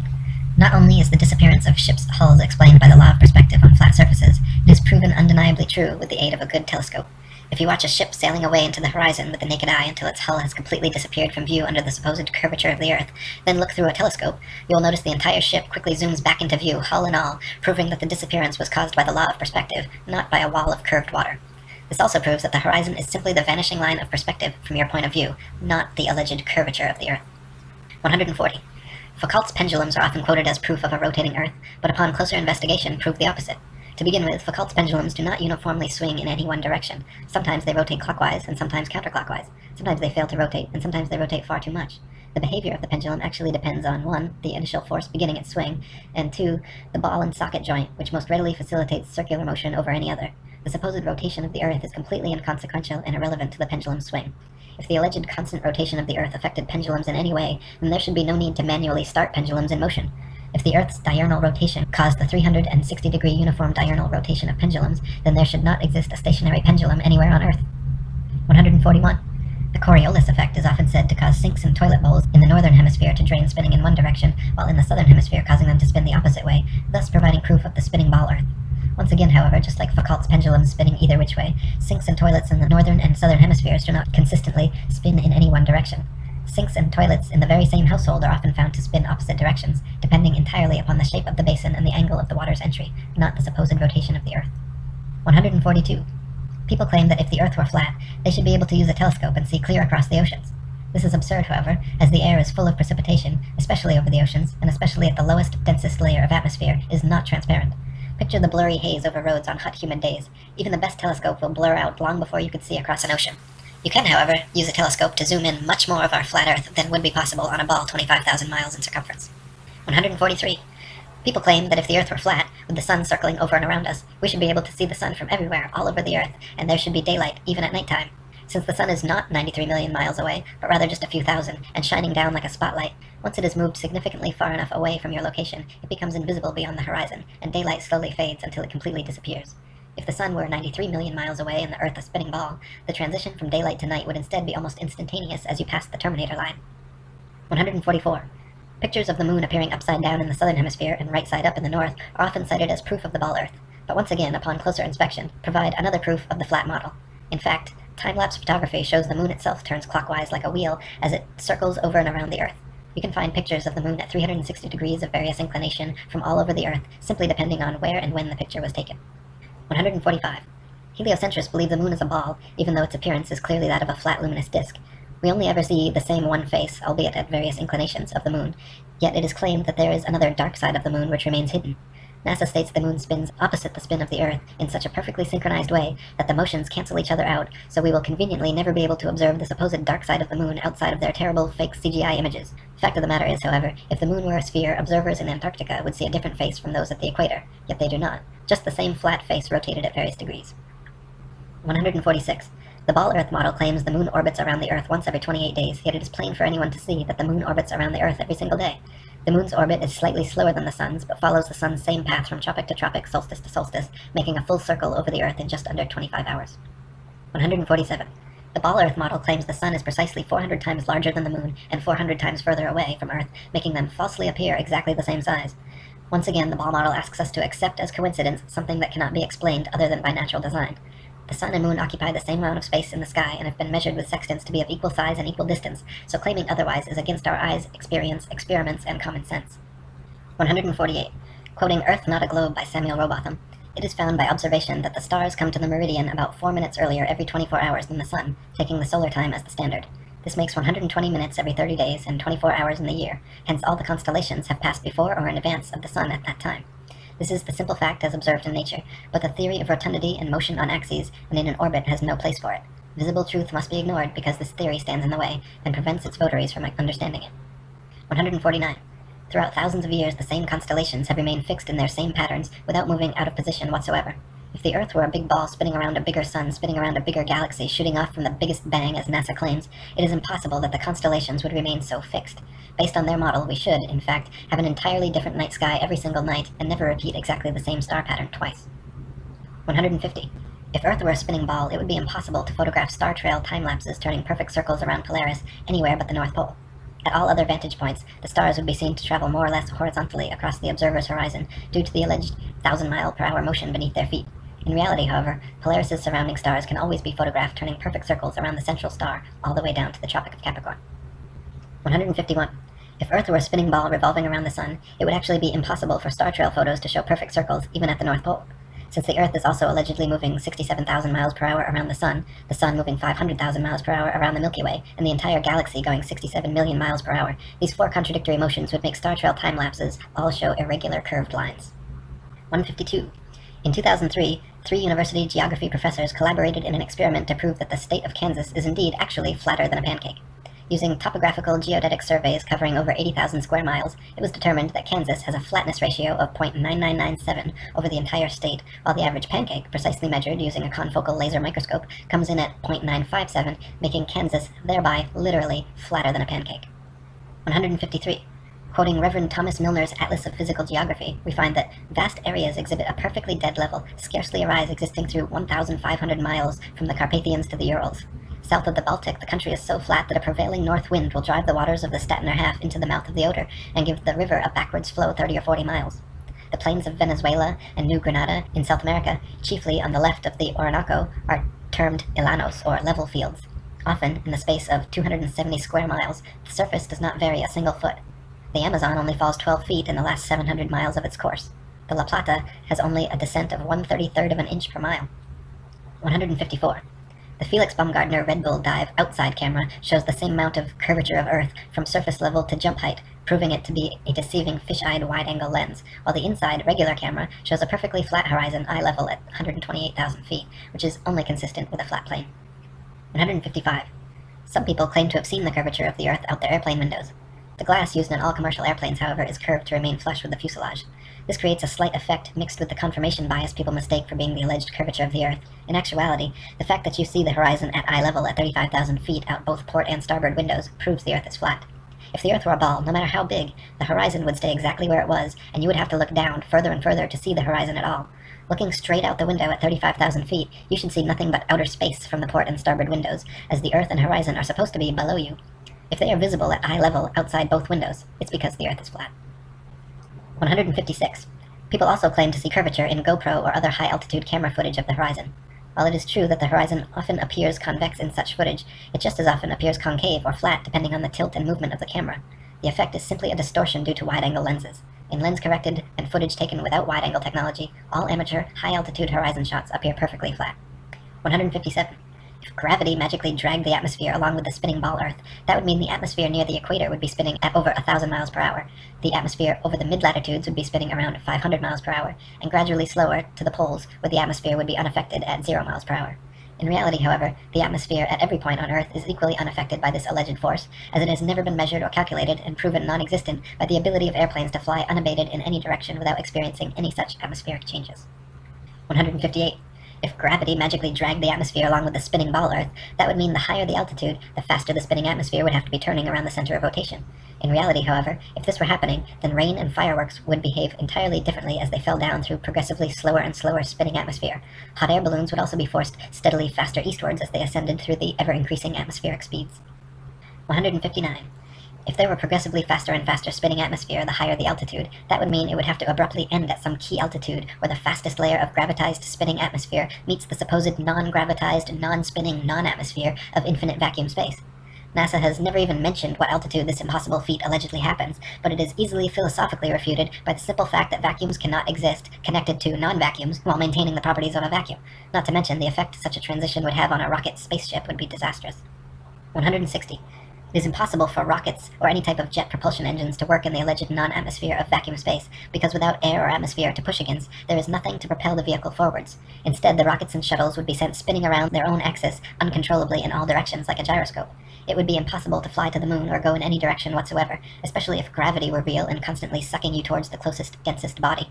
Not only is the disappearance of ships' hulls explained by the law of perspective on flat surfaces, it is proven undeniably true with the aid of a good telescope. If you watch a ship sailing away into the horizon with the naked eye until its hull has completely disappeared from view under the supposed curvature of the Earth, then look through a telescope, you will notice the entire ship quickly zooms back into view, hull and all, proving that the disappearance was caused by the law of perspective, not by a wall of curved water. This also proves that the horizon is simply the vanishing line of perspective from your point of view, not the alleged curvature of the Earth. 140. Foucault's pendulums are often quoted as proof of a rotating Earth, but upon closer investigation prove the opposite. To begin with, Foucault's pendulums do not uniformly swing in any one direction. Sometimes they rotate clockwise and sometimes counterclockwise. Sometimes they fail to rotate, and sometimes they rotate far too much. The behavior of the pendulum actually depends on 1. The initial force beginning its swing, and 2. The ball and socket joint, which most readily facilitates circular motion over any other. The supposed rotation of the Earth is completely inconsequential and irrelevant to the pendulum's swing. If the alleged constant rotation of the Earth affected pendulums in any way, then there should be no need to manually start pendulums in motion. If the Earth's diurnal rotation caused the 360-degree uniform diurnal rotation of pendulums, then there should not exist a stationary pendulum anywhere on Earth. 141. The Coriolis Effect is often said to cause sinks in toilet bowls in the northern hemisphere to drain spinning in one direction, while in the southern hemisphere causing them to spin the opposite way, thus providing proof of the spinning ball Earth. Once again, however, just like Foucault's pendulums spinning either which way, sinks and toilets in the northern and southern hemispheres do not consistently spin in any one direction. Sinks and toilets in the very same household are often found to spin opposite directions, depending entirely upon the shape of the basin and the angle of the water's entry, not the supposed rotation of the Earth. 142. People claim that if the Earth were flat, they should be able to use a telescope and see clear across the oceans. This is absurd, however, as the air is full of precipitation, especially over the oceans, and especially at the lowest, densest layer of atmosphere, is not transparent. Picture the blurry haze over roads on hot, humid days. Even the best telescope will blur out long before you could see across an ocean. You can, however, use a telescope to zoom in much more of our flat Earth than would be possible on a ball 25,000 miles in circumference. 143. People claim that if the Earth were flat, with the sun circling over and around us, we should be able to see the sun from everywhere, all over the Earth, and there should be daylight, even at nighttime. Since the sun is not 93 million miles away, but rather just a few thousand, and shining down like a spotlight, once it is moved significantly far enough away from your location, it becomes invisible beyond the horizon, and daylight slowly fades until it completely disappears. If the sun were 93 million miles away and the Earth a spinning ball, the transition from daylight to night would instead be almost instantaneous as you pass the Terminator line. 144. Pictures of the moon appearing upside down in the southern hemisphere and right side up in the north are often cited as proof of the ball Earth, but once again, upon closer inspection, provide another proof of the flat model. In fact, time-lapse photography shows the moon itself turns clockwise like a wheel as it circles over and around the Earth. You can find pictures of the moon at 360 degrees of various inclination from all over the Earth, simply depending on where and when the picture was taken. 145. Heliocentrists believe the moon is a ball, even though its appearance is clearly that of a flat luminous disk. We only ever see the same one face, albeit at various inclinations, of the moon, yet it is claimed that there is another dark side of the moon which remains hidden. NASA states the moon spins opposite the spin of the Earth in such a perfectly synchronized way that the motions cancel each other out, so we will conveniently never be able to observe the supposed dark side of the moon outside of their terrible fake CGI images. The fact of the matter is, however, if the moon were a sphere, observers in Antarctica would see a different face from those at the equator, yet they do not. Just the same flat face rotated at various degrees. 146. The ball Earth model claims the moon orbits around the Earth once every 28 days, yet it is plain for anyone to see that the moon orbits around the Earth every single day. The moon's orbit is slightly slower than the sun's, but follows the sun's same path from tropic to tropic, solstice to solstice, making a full circle over the Earth in just under 25 hours. 147. The ball Earth model claims the sun is precisely 400 times larger than the moon and 400 times further away from Earth, making them falsely appear exactly the same size. Once again, the ball model asks us to accept as coincidence something that cannot be explained other than by natural design. The sun and moon occupy the same amount of space in the sky and have been measured with sextants to be of equal size and equal distance, so claiming otherwise is against our eyes, experience, experiments, and common sense. 148. Quoting Earth Not a Globe by Samuel Rowbotham, it is found by observation that the stars come to the meridian about 4 minutes earlier every 24 hours than the sun, taking the solar time as the standard. This makes 120 minutes every 30 days and 24 hours in the year, hence all the constellations have passed before or in advance of the sun at that time. This is the simple fact as observed in nature, but the theory of rotundity and motion on axes and in an orbit has no place for it. Visible truth must be ignored because this theory stands in the way and prevents its votaries from understanding it. 149. Throughout thousands of years, the same constellations have remained fixed in their same patterns without moving out of position whatsoever. If the Earth were a big ball spinning around a bigger sun, spinning around a bigger galaxy, shooting off from the biggest bang, as NASA claims, it is impossible that the constellations would remain so fixed. Based on their model, we should, in fact, have an entirely different night sky every single night and never repeat exactly the same star pattern twice. 150. If Earth were a spinning ball, it would be impossible to photograph star trail time-lapses turning perfect circles around Polaris anywhere but the North Pole. At all other vantage points, the stars would be seen to travel more or less horizontally across the observer's horizon due to the alleged 1,000-mile-per-hour motion beneath their feet. In reality, however, Polaris' surrounding stars can always be photographed turning perfect circles around the central star all the way down to the Tropic of Capricorn. 151. If Earth were a spinning ball revolving around the sun, it would actually be impossible for star trail photos to show perfect circles even at the North Pole. Since the Earth is also allegedly moving 67,000 miles per hour around the sun moving 500,000 miles per hour around the Milky Way, and the entire galaxy going 67 million miles per hour, these four contradictory motions would make star trail time-lapses all show irregular curved lines. 152. In 2003, 3 university geography professors collaborated in an experiment to prove that the state of Kansas is indeed actually flatter than a pancake. Using topographical geodetic surveys covering over 80,000 square miles, it was determined that Kansas has a flatness ratio of 0.9997 over the entire state, while the average pancake, precisely measured using a confocal laser microscope, comes in at 0.957, making Kansas thereby literally flatter than a pancake. 153. Quoting Reverend Thomas Milner's Atlas of Physical Geography, we find that vast areas exhibit a perfectly dead level, scarcely a rise existing through 1,500 miles from the Carpathians to the Urals. South of the Baltic, the country is so flat that a prevailing north wind will drive the waters of the Stettiner Half into the mouth of the Oder and give the river a backwards flow 30 or 40 miles. The plains of Venezuela and New Granada in South America, chiefly on the left of the Orinoco, are termed llanos, or level fields. Often, in the space of 270 square miles, the surface does not vary a single foot. The Amazon only falls 12 feet in the last 700 miles of its course. The La Plata has only a descent of 1/33 of an inch per mile. 154. The Felix Baumgartner Red Bull Dive outside camera shows the same amount of curvature of Earth from surface level to jump height, proving it to be a deceiving fish-eyed wide-angle lens, while the inside regular camera shows a perfectly flat horizon eye level at 128,000 feet, which is only consistent with a flat plane. 155. Some people claim to have seen the curvature of the Earth out their airplane windows. The glass used in all commercial airplanes, however, is curved to remain flush with the fuselage. This creates a slight effect mixed with the confirmation bias people mistake for being the alleged curvature of the Earth. In actuality, the fact that you see the horizon at eye level at 35,000 feet out both port and starboard windows proves the Earth is flat. If the Earth were a ball, no matter how big, the horizon would stay exactly where it was, and you would have to look down further and further to see the horizon at all. Looking straight out the window at 35,000 feet, you should see nothing but outer space from the port and starboard windows, as the Earth and horizon are supposed to be below you. If they are visible at eye level outside both windows, it's because the Earth is flat. 156. People also claim to see curvature in GoPro or other high-altitude camera footage of the horizon. While it is true that the horizon often appears convex in such footage, it just as often appears concave or flat depending on the tilt and movement of the camera. The effect is simply a distortion due to wide-angle lenses. In lens-corrected and footage taken without wide-angle technology, all amateur, high-altitude horizon shots appear perfectly flat. 157. If gravity magically dragged the atmosphere along with the spinning ball Earth, that would mean the atmosphere near the equator would be spinning at over 1,000 miles per hour. The atmosphere over the mid-latitudes would be spinning around 500 miles per hour, and gradually slower to the poles, where the atmosphere would be unaffected at 0 miles per hour. In reality, however, the atmosphere at every point on Earth is equally unaffected by this alleged force, as it has never been measured or calculated and proven non-existent by the ability of airplanes to fly unabated in any direction without experiencing any such atmospheric changes. 158. If gravity magically dragged the atmosphere along with the spinning ball Earth, that would mean the higher the altitude, the faster the spinning atmosphere would have to be turning around the center of rotation. In reality, however, if this were happening, then rain and fireworks would behave entirely differently as they fell down through progressively slower and slower spinning atmosphere. Hot air balloons would also be forced steadily faster eastwards as they ascended through the ever-increasing atmospheric speeds. 159. If there were progressively faster and faster spinning atmosphere the higher the altitude, that would mean it would have to abruptly end at some key altitude where the fastest layer of gravitized spinning atmosphere meets the supposed non-gravitized, non-spinning, non-atmosphere of infinite vacuum space. NASA has never even mentioned what altitude this impossible feat allegedly happens, but it is easily philosophically refuted by the simple fact that vacuums cannot exist connected to non-vacuums while maintaining the properties of a vacuum. Not to mention the effect such a transition would have on a rocket spaceship would be disastrous. 160. It is impossible for rockets or any type of jet propulsion engines to work in the alleged non-atmosphere of vacuum space, because without air or atmosphere to push against, there is nothing to propel the vehicle forwards. Instead, the rockets and shuttles would be sent spinning around their own axis uncontrollably in all directions like a gyroscope. It would be impossible to fly to the moon or go in any direction whatsoever, especially if gravity were real and constantly sucking you towards the closest, densest body.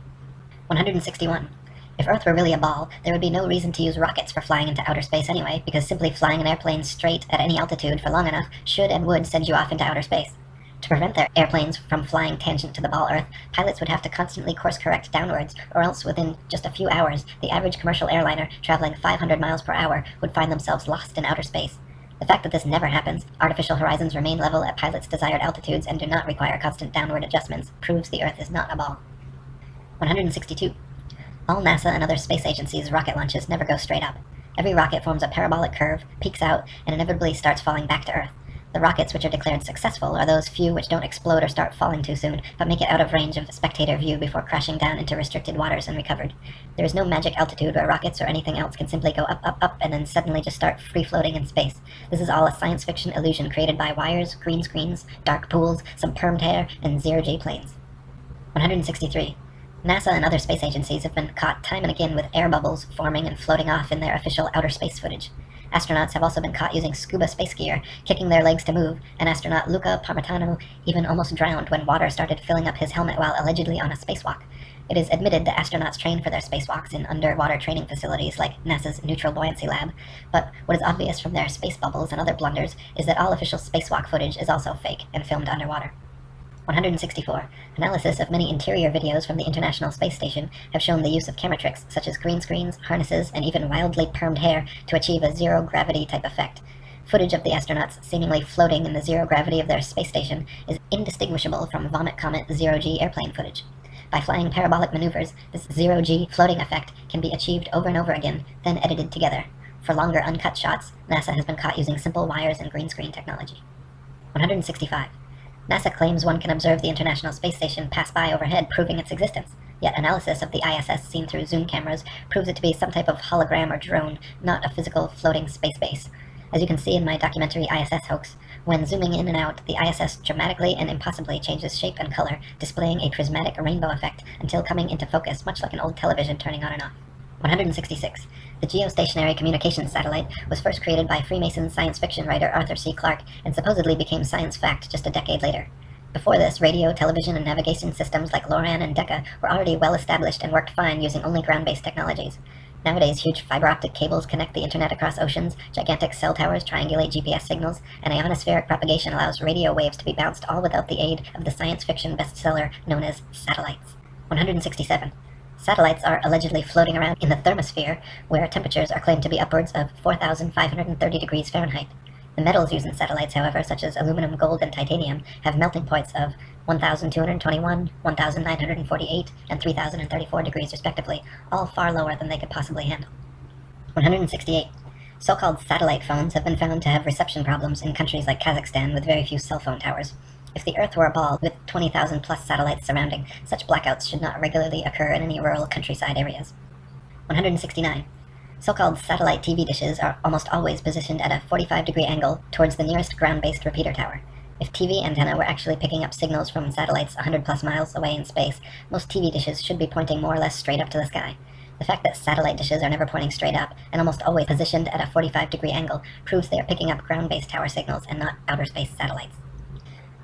161. If Earth were really a ball, there would be no reason to use rockets for flying into outer space anyway, because simply flying an airplane straight at any altitude for long enough should and would send you off into outer space. To prevent their airplanes from flying tangent to the ball Earth, pilots would have to constantly course-correct downwards, or else within just a few hours, the average commercial airliner traveling 500 miles per hour would find themselves lost in outer space. The fact that this never happens, artificial horizons remain level at pilots' desired altitudes and do not require constant downward adjustments, proves the Earth is not a ball. 162. All NASA and other space agencies' rocket launches never go straight up. Every rocket forms a parabolic curve, peaks out, and inevitably starts falling back to Earth. The rockets which are declared successful are those few which don't explode or start falling too soon, but make it out of range of spectator view before crashing down into restricted waters and recovered. There is no magic altitude where rockets or anything else can simply go up, up, up, and then suddenly just start free-floating in space. This is all a science fiction illusion created by wires, green screens, dark pools, some permed hair, and zero-G planes. 163. NASA and other space agencies have been caught time and again with air bubbles forming and floating off in their official outer space footage. Astronauts have also been caught using scuba space gear, kicking their legs to move, and astronaut Luca Parmitano even almost drowned when water started filling up his helmet while allegedly on a spacewalk. It is admitted that astronauts train for their spacewalks in underwater training facilities like NASA's Neutral Buoyancy Lab, but what is obvious from their space bubbles and other blunders is that all official spacewalk footage is also fake and filmed underwater. 164. Analysis of many interior videos from the International Space Station have shown the use of camera tricks such as green screens, harnesses, and even wildly permed hair to achieve a zero-gravity type effect. Footage of the astronauts seemingly floating in the zero gravity of their space station is indistinguishable from Vomit Comet zero-G airplane footage. By flying parabolic maneuvers, this zero-G floating effect can be achieved over and over again, then edited together. For longer uncut shots, NASA has been caught using simple wires and green screen technology. 165. NASA claims one can observe the International Space Station pass by overhead, proving its existence. Yet analysis of the ISS seen through zoom cameras proves it to be some type of hologram or drone, not a physical floating space base. As you can see in my documentary ISS hoax, when zooming in and out, the ISS dramatically and impossibly changes shape and color, displaying a prismatic rainbow effect until coming into focus, much like an old television turning on and off. 166. The Geostationary Communications Satellite was first created by Freemason science fiction writer Arthur C. Clarke and supposedly became science fact just a decade later. Before this, radio, television, and navigation systems like LORAN and Decca were already well established and worked fine using only ground-based technologies. Nowadays, huge fiber-optic cables connect the internet across oceans, gigantic cell towers triangulate GPS signals, and ionospheric propagation allows radio waves to be bounced all without the aid of the science fiction bestseller known as satellites. 167. Satellites are allegedly floating around in the thermosphere, where temperatures are claimed to be upwards of 4,530 degrees Fahrenheit. The metals used in satellites, however, such as aluminum, gold, and titanium, have melting points of 1,221, 1,948, and 3,034 degrees respectively, all far lower than they could possibly handle. 168. So-called satellite phones have been found to have reception problems in countries like Kazakhstan with very few cell phone towers. If the Earth were a ball with 20,000 plus satellites surrounding, such blackouts should not regularly occur in any rural countryside areas. 169. So-called satellite TV dishes are almost always positioned at a 45-degree angle towards the nearest ground-based repeater tower. If TV antenna were actually picking up signals from satellites 100-plus miles away in space, most TV dishes should be pointing more or less straight up to the sky. The fact that satellite dishes are never pointing straight up, and almost always positioned at a 45-degree angle, proves they are picking up ground-based tower signals and not outer space satellites.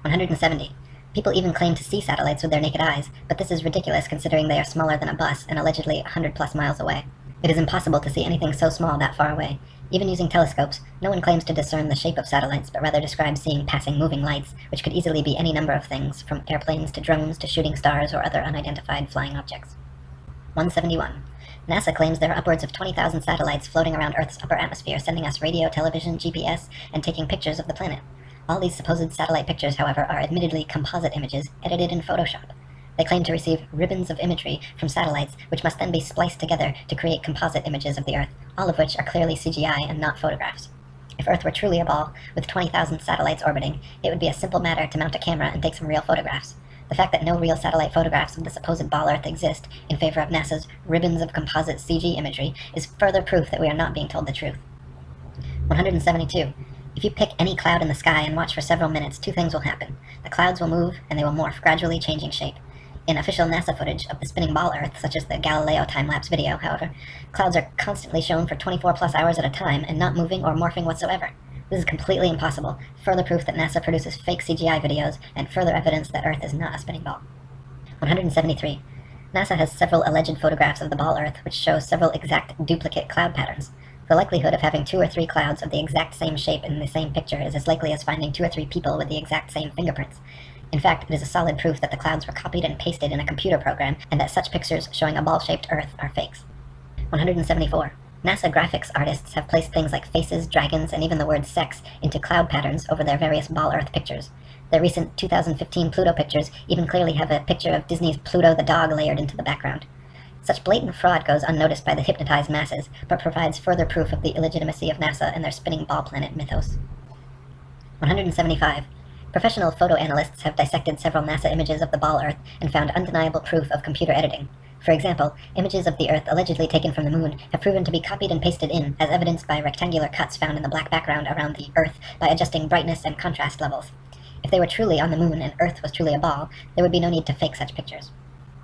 170. People even claim to see satellites with their naked eyes, but this is ridiculous considering they are smaller than a bus and allegedly 100-plus miles away. It is impossible to see anything so small that far away. Even using telescopes, no one claims to discern the shape of satellites, but rather describes seeing passing moving lights, which could easily be any number of things, from airplanes to drones to shooting stars or other unidentified flying objects. 171. NASA claims there are upwards of 20,000 satellites floating around Earth's upper atmosphere, sending us radio, television, GPS, and taking pictures of the planet. All these supposed satellite pictures, however, are admittedly composite images edited in Photoshop. They claim to receive ribbons of imagery from satellites, which must then be spliced together to create composite images of the Earth, all of which are clearly CGI and not photographs. If Earth were truly a ball, with 20,000 satellites orbiting, it would be a simple matter to mount a camera and take some real photographs. The fact that no real satellite photographs of the supposed ball Earth exist in favor of NASA's ribbons of composite CG imagery is further proof that we are not being told the truth. 172. If you pick any cloud in the sky and watch for several minutes, two things will happen. The clouds will move, and they will morph, gradually changing shape. In official NASA footage of the spinning ball Earth, such as the Galileo time-lapse video, however, clouds are constantly shown for 24-plus hours at a time and not moving or morphing whatsoever. This is completely impossible, further proof that NASA produces fake CGI videos, and further evidence that Earth is not a spinning ball. 173. NASA has several alleged photographs of the ball Earth which show several exact duplicate cloud patterns. The likelihood of having 2 or 3 clouds of the exact same shape in the same picture is as likely as finding 2 or 3 people with the exact same fingerprints. In fact, it is a solid proof that the clouds were copied and pasted in a computer program, and that such pictures showing a ball-shaped Earth are fakes. 174. NASA graphics artists have placed things like faces, dragons, and even the word sex into cloud patterns over their various ball Earth pictures. Their recent 2015 Pluto pictures even clearly have a picture of Disney's Pluto the dog layered into the background. Such blatant fraud goes unnoticed by the hypnotized masses, but provides further proof of the illegitimacy of NASA and their spinning ball planet mythos. 175. Professional photo analysts have dissected several NASA images of the ball Earth and found undeniable proof of computer editing. For example, images of the Earth allegedly taken from the Moon have proven to be copied and pasted in, as evidenced by rectangular cuts found in the black background around the Earth by adjusting brightness and contrast levels. If they were truly on the Moon and Earth was truly a ball, there would be no need to fake such pictures.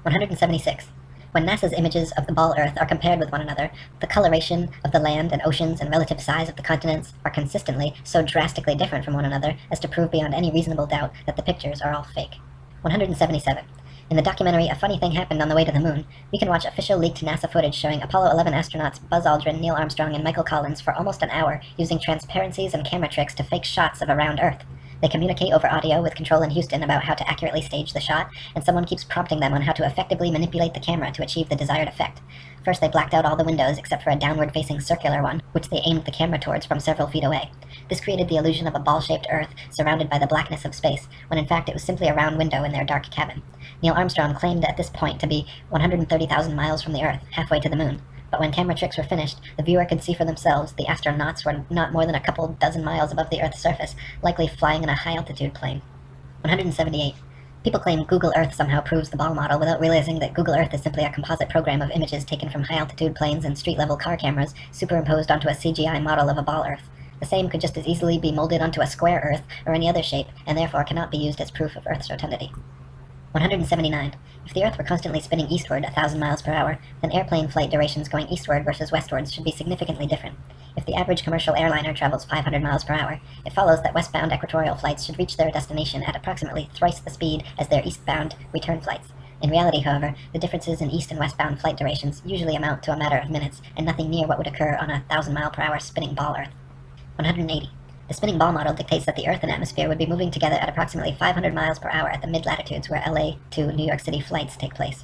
176. When NASA's images of the ball Earth are compared with one another, the coloration of the land and oceans and relative size of the continents are consistently so drastically different from one another as to prove beyond any reasonable doubt that the pictures are all fake. 177. In the documentary A Funny Thing Happened on the Way to the Moon, we can watch official leaked NASA footage showing Apollo 11 astronauts Buzz Aldrin, Neil Armstrong, and Michael Collins for almost an hour using transparencies and camera tricks to fake shots of a round Earth. They communicate over audio with control in Houston about how to accurately stage the shot, and someone keeps prompting them on how to effectively manipulate the camera to achieve the desired effect. First, they blacked out all the windows except for a downward-facing circular one, which they aimed the camera towards from several feet away. This created the illusion of a ball-shaped Earth surrounded by the blackness of space, when in fact it was simply a round window in their dark cabin. Neil Armstrong claimed at this point to be 130,000 miles from the Earth, halfway to the Moon. But when camera tricks were finished, the viewer could see for themselves the astronauts were not more than a couple dozen miles above the Earth's surface, likely flying in a high-altitude plane. 178. People claim Google Earth somehow proves the ball model without realizing that Google Earth is simply a composite program of images taken from high-altitude planes and street-level car cameras superimposed onto a CGI model of a ball Earth. The same could just as easily be molded onto a square Earth or any other shape, and therefore cannot be used as proof of Earth's rotundity. 179. If the Earth were constantly spinning eastward 1,000 miles per hour, then airplane flight durations going eastward versus westwards should be significantly different. If the average commercial airliner travels 500 miles per hour, it follows that westbound equatorial flights should reach their destination at approximately thrice the speed as their eastbound return flights. In reality, however, the differences in east and westbound flight durations usually amount to a matter of minutes, and nothing near what would occur on a 1,000-mile-per-hour spinning ball Earth. 180. The spinning ball model dictates that the Earth and atmosphere would be moving together at approximately 500 miles per hour at the mid-latitudes where LA to New York City flights take place.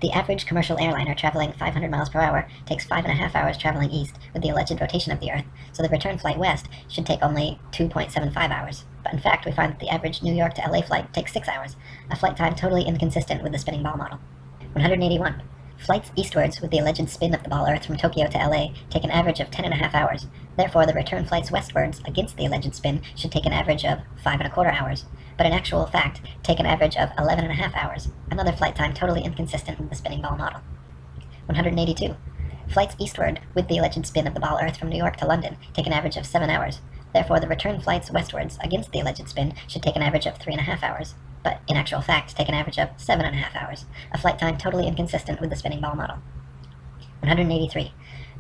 The average commercial airliner traveling 500 miles per hour takes 5.5 hours traveling east with the alleged rotation of the Earth, so the return flight west should take only 2.75 hours. But in fact, we find that the average New York to LA flight takes 6 hours, a flight time totally inconsistent with the spinning ball model. 181. Flights eastwards with the alleged spin of the ball Earth from Tokyo to LA take an average of 10.5 hours. Therefore, the return flights westwards against the alleged spin should take an average of 5.25 hours, but in actual fact, take an average of 11.5 hours, another flight time totally inconsistent with the spinning ball model. 182. Flights eastward with the alleged spin of the ball Earth from New York to London take an average of 7 hours. Therefore, the return flights westwards against the alleged spin should take an average of 3.5 hours, but in actual fact take an average of 7.5 hours, a flight time totally inconsistent with the spinning ball model. 183.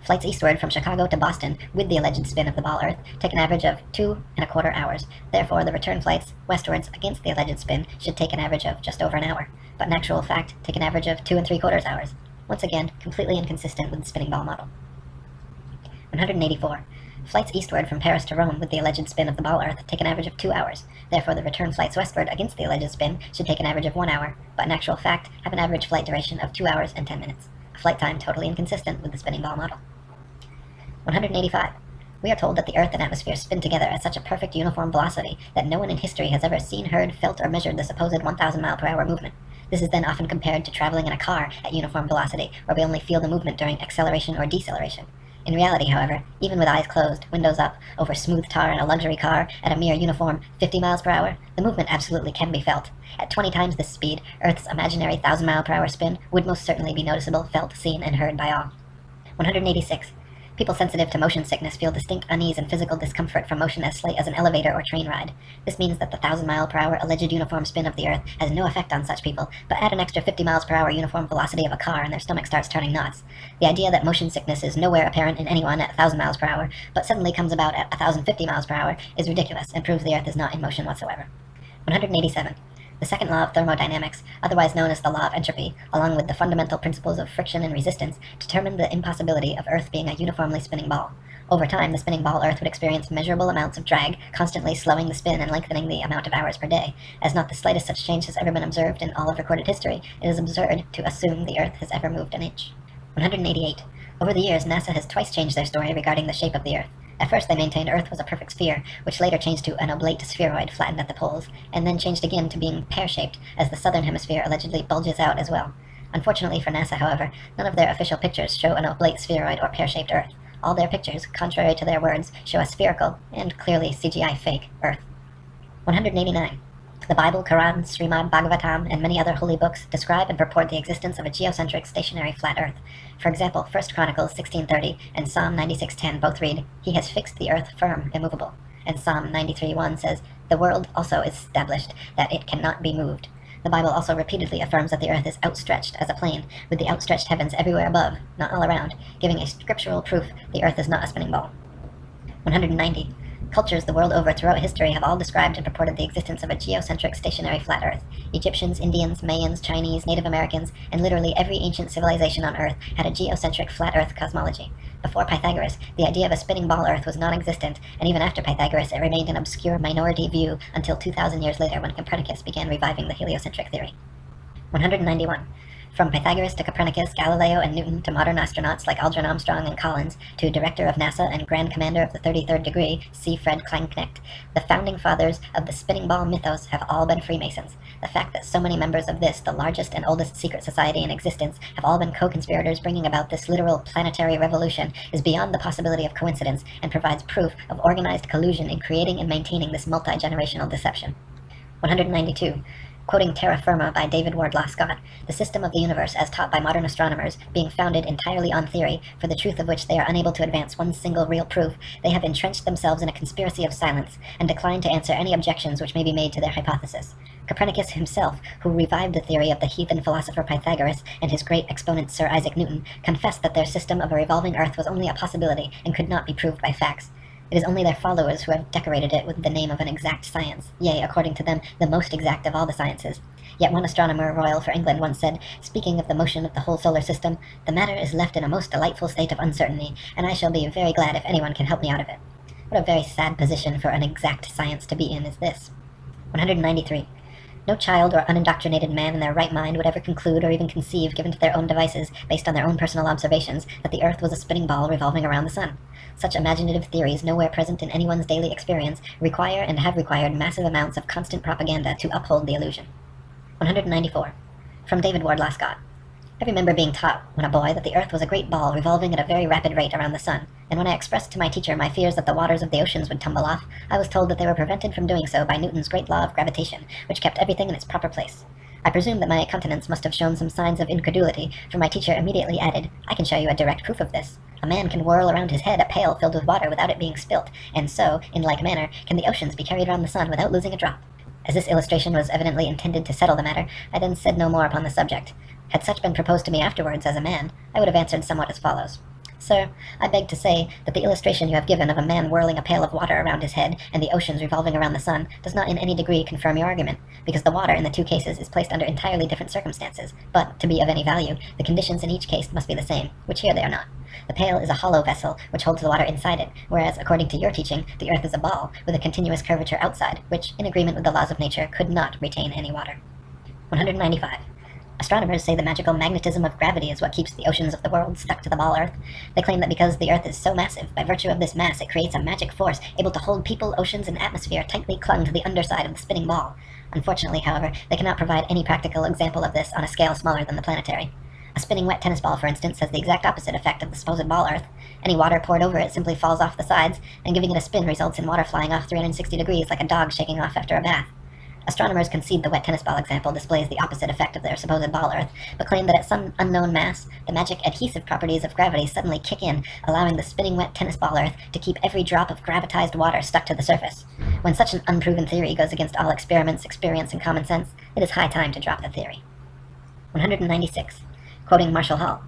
Flights eastward from Chicago to Boston with the alleged spin of the ball Earth take an average of 2.25 hours. Therefore, the return flights westwards against the alleged spin should take an average of just over an hour, but in actual fact take an average of 2.75 hours. Once again, completely inconsistent with the spinning ball model. 184. Flights eastward from Paris to Rome with the alleged spin of the ball Earth take an average of 2 hours. Therefore, the return flights westward against the alleged spin should take an average of 1 hour, but in actual fact have an average flight duration of 2 hours and 10 minutes. A flight time totally inconsistent with the spinning ball model. 185. We are told that the Earth and atmosphere spin together at such a perfect uniform velocity that no one in history has ever seen, heard, felt, or measured the supposed 1,000 mile per hour movement. This is then often compared to traveling in a car at uniform velocity, where we only feel the movement during acceleration or deceleration. In reality, however, even with eyes closed, windows up, over smooth tar in a luxury car at a mere uniform 50 miles per hour, the movement absolutely can be felt. At 20 times this speed, Earth's imaginary 1,000 mile per hour spin would most certainly be noticeable, felt, seen, and heard by all. 186. People sensitive to motion sickness feel distinct unease and physical discomfort from motion as slight as an elevator or train ride. This means that the 1,000 mile per hour alleged uniform spin of the Earth has no effect on such people, but add an extra 50 miles per hour uniform velocity of a car and their stomach starts turning knots. The idea that motion sickness is nowhere apparent in anyone at 1,000 miles per hour, but suddenly comes about at 1,050 miles per hour is ridiculous and proves the Earth is not in motion whatsoever. 187. The second law of thermodynamics, otherwise known as the law of entropy, along with the fundamental principles of friction and resistance, determined the impossibility of Earth being a uniformly spinning ball. Over time, the spinning ball Earth would experience measurable amounts of drag, constantly slowing the spin and lengthening the amount of hours per day. As not the slightest such change has ever been observed in all of recorded history, it is absurd to assume the Earth has ever moved an inch. 188. Over the years, NASA has twice changed their story regarding the shape of the Earth. At first they maintained Earth was a perfect sphere, which later changed to an oblate spheroid flattened at the poles, and then changed again to being pear-shaped, as the southern hemisphere allegedly bulges out as well. Unfortunately for NASA, however, none of their official pictures show an oblate spheroid or pear-shaped Earth. All their pictures, contrary to their words, show a spherical, and clearly CGI fake, Earth. 189. The Bible, Quran, Srimad Bhagavatam, and many other holy books describe and purport the existence of a geocentric stationary flat Earth. For example, 1 Chronicles 16:30 and Psalm 96:10 both read, "He has fixed the earth firm, immovable." And Psalm 93:1 says, "The world also is established, that it cannot be moved." The Bible also repeatedly affirms that the earth is outstretched as a plane, with the outstretched heavens everywhere above, not all around, giving a scriptural proof the earth is not a spinning ball. 190. Cultures the world over throughout history have all described and purported the existence of a geocentric stationary flat Earth. Egyptians, Indians, Mayans, Chinese, Native Americans, and literally every ancient civilization on Earth had a geocentric flat Earth cosmology. Before Pythagoras, the idea of a spinning ball Earth was non-existent, and even after Pythagoras it remained an obscure minority view until 2,000 years later when Copernicus began reviving the heliocentric theory. 191. From Pythagoras to Copernicus, Galileo, and Newton to modern astronauts like Aldrin Armstrong and Collins, to Director of NASA and Grand Commander of the 33rd Degree, C. Fred Kleinknecht, the founding fathers of the spinning ball mythos have all been Freemasons. The fact that so many members of this, the largest and oldest secret society in existence, have all been co-conspirators bringing about this literal planetary revolution is beyond the possibility of coincidence and provides proof of organized collusion in creating and maintaining this multi-generational deception. 192. Quoting Terra Firma by David Wardlaw Scott, the system of the universe as taught by modern astronomers, being founded entirely on theory, for the truth of which they are unable to advance one single real proof, they have entrenched themselves in a conspiracy of silence, and decline to answer any objections which may be made to their hypothesis. Copernicus himself, who revived the theory of the heathen philosopher Pythagoras, and his great exponent Sir Isaac Newton, confessed that their system of a revolving earth was only a possibility, and could not be proved by facts. It is only their followers who have decorated it with the name of an exact science, yea, according to them, the most exact of all the sciences. Yet one astronomer royal for England once said, speaking of the motion of the whole solar system, "The matter is left in a most delightful state of uncertainty, and I shall be very glad if anyone can help me out of it." What a very sad position for an exact science to be in is this. 193. No child or unindoctrinated man in their right mind would ever conclude or even conceive, given to their own devices, based on their own personal observations, that the earth was a spinning ball revolving around the sun. Such imaginative theories, nowhere present in anyone's daily experience, require and have required massive amounts of constant propaganda to uphold the illusion. 194. From David Wardlaw Scott. I remember being taught, when a boy, that the earth was a great ball revolving at a very rapid rate around the sun, and when I expressed to my teacher my fears that the waters of the oceans would tumble off, I was told that they were prevented from doing so by Newton's great law of gravitation, which kept everything in its proper place. I presume that my countenance must have shown some signs of incredulity, for my teacher immediately added, "I can show you a direct proof of this. A man can whirl around his head a pail filled with water without it being spilt, and so, in like manner, can the oceans be carried around the sun without losing a drop." As this illustration was evidently intended to settle the matter, I then said no more upon the subject. Had such been proposed to me afterwards as a man, I would have answered somewhat as follows. "Sir, I beg to say that the illustration you have given of a man whirling a pail of water around his head and the oceans revolving around the sun does not in any degree confirm your argument, because the water in the two cases is placed under entirely different circumstances, but, to be of any value, the conditions in each case must be the same, which here they are not. The pail is a hollow vessel which holds the water inside it, whereas, according to your teaching, the earth is a ball with a continuous curvature outside, which, in agreement with the laws of nature, could not retain any water." 195. Astronomers say the magical magnetism of gravity is what keeps the oceans of the world stuck to the ball Earth. They claim that because the Earth is so massive, by virtue of this mass it creates a magic force able to hold people, oceans, and atmosphere tightly clung to the underside of the spinning ball. Unfortunately, however, they cannot provide any practical example of this on a scale smaller than the planetary. A spinning wet tennis ball, for instance, has the exact opposite effect of the supposed ball Earth. Any water poured over it simply falls off the sides, and giving it a spin results in water flying off 360 degrees like a dog shaking off after a bath. Astronomers concede the wet tennis ball example displays the opposite effect of their supposed ball Earth, but claim that at some unknown mass, the magic adhesive properties of gravity suddenly kick in, allowing the spinning wet tennis ball Earth to keep every drop of gravitized water stuck to the surface. When such an unproven theory goes against all experiments, experience, and common sense, it is high time to drop the theory. 196. Quoting Marshall Hall.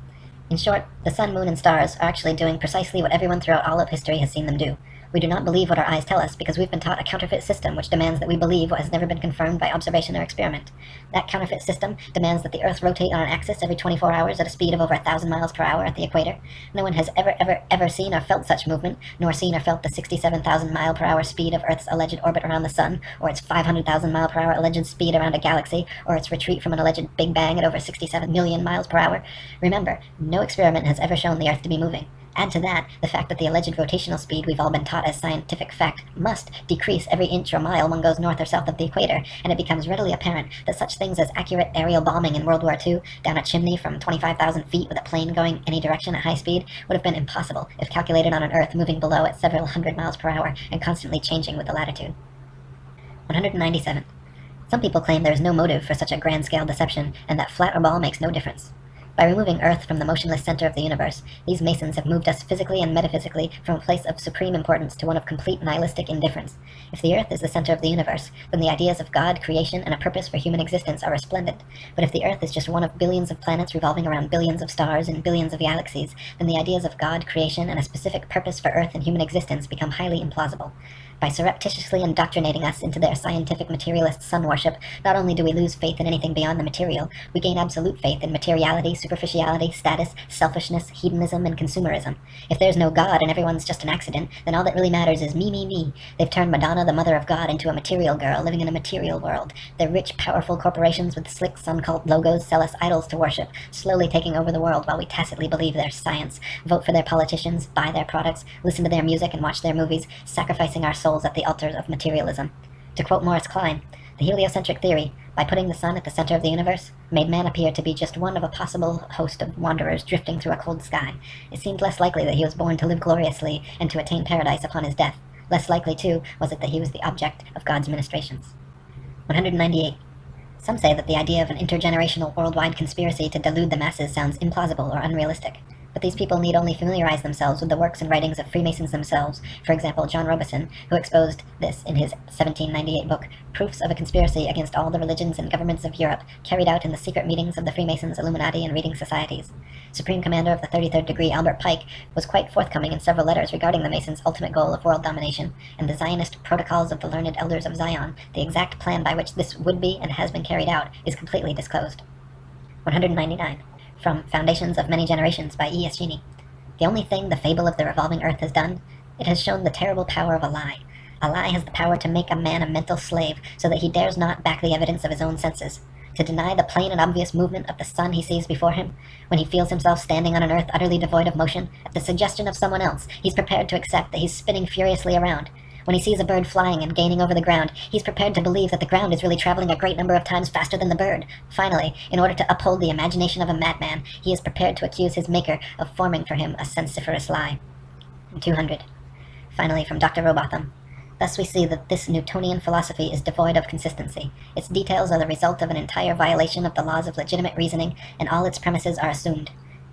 "In short, the sun, moon, and stars are actually doing precisely what everyone throughout all of history has seen them do. We do not believe what our eyes tell us because we've been taught a counterfeit system which demands that we believe what has never been confirmed by observation or experiment. That counterfeit system demands that the Earth rotate on an axis every 24 hours at a speed of over 1,000 miles per hour at the equator. No one has ever seen or felt such movement, nor seen or felt the 67,000 mile per hour speed of Earth's alleged orbit around the sun, or its 500,000 mile per hour alleged speed around a galaxy, or its retreat from an alleged Big Bang at over 67 million miles per hour. Remember, no experiment has ever shown the Earth to be moving. Add to that the fact that the alleged rotational speed we've all been taught as scientific fact must decrease every inch or mile one goes north or south of the equator, and it becomes readily apparent that such things as accurate aerial bombing in World War II down a chimney from 25,000 feet with a plane going any direction at high speed would have been impossible if calculated on an Earth moving below at several hundred miles per hour and constantly changing with the latitude. 197. Some people claim there is no motive for such a grand-scale deception, and that flat or ball makes no difference. By removing Earth from the motionless center of the universe, these Masons have moved us physically and metaphysically from a place of supreme importance to one of complete nihilistic indifference. If the Earth is the center of the universe, then the ideas of God, creation, and a purpose for human existence are resplendent. But if the Earth is just one of billions of planets revolving around billions of stars and billions of galaxies, then the ideas of God, creation, and a specific purpose for Earth and human existence become highly implausible. By surreptitiously indoctrinating us into their scientific materialist sun worship, not only do we lose faith in anything beyond the material, we gain absolute faith in materiality, superficiality, status, selfishness, hedonism, and consumerism. If there's no God and everyone's just an accident, then all that really matters is me, me, me. They've turned Madonna, the mother of God, into a material girl living in a material world. Their rich, powerful corporations with slick sun cult logos sell us idols to worship, slowly taking over the world while we tacitly believe their science, vote for their politicians, buy their products, listen to their music and watch their movies, sacrificing our souls at the altars of materialism. To quote Morris Klein, the heliocentric theory, by putting the sun at the center of the universe, made man appear to be just one of a possible host of wanderers drifting through a cold sky. It seemed less likely that he was born to live gloriously and to attain paradise upon his death. Less likely, too, was it that he was the object of God's ministrations. 198. Some say that the idea of an intergenerational worldwide conspiracy to delude the masses sounds implausible or unrealistic. But these people need only familiarize themselves with the works and writings of Freemasons themselves, for example, John Robeson, who exposed this in his 1798 book, Proofs of a Conspiracy Against All the Religions and Governments of Europe, carried out in the secret meetings of the Freemasons, Illuminati, and reading societies. Supreme Commander of the 33rd Degree, Albert Pike, was quite forthcoming in several letters regarding the Masons' ultimate goal of world domination, and the Zionist Protocols of the Learned Elders of Zion, the exact plan by which this would be and has been carried out, is completely disclosed. 199. From Foundations of Many Generations by E. S. Genie. The only thing the fable of the revolving earth has done, it has shown the terrible power of a lie. A lie has the power to make a man a mental slave, so that he dares not back the evidence of his own senses. To deny the plain and obvious movement of the sun he sees before him, when he feels himself standing on an earth utterly devoid of motion, at the suggestion of someone else, he's prepared to accept that he's spinning furiously around. When he sees a bird flying and gaining over the ground, he's prepared to believe that the ground is really traveling a great number of times faster than the bird. Finally, in order to uphold the imagination of a madman, he is prepared to accuse his maker of forming for him a sensiferous lie. 200. Finally, from Dr. Robotham. Thus we see that this Newtonian philosophy is devoid of consistency. Its details are the result of an entire violation of the laws of legitimate reasoning, and all its premises are assumed.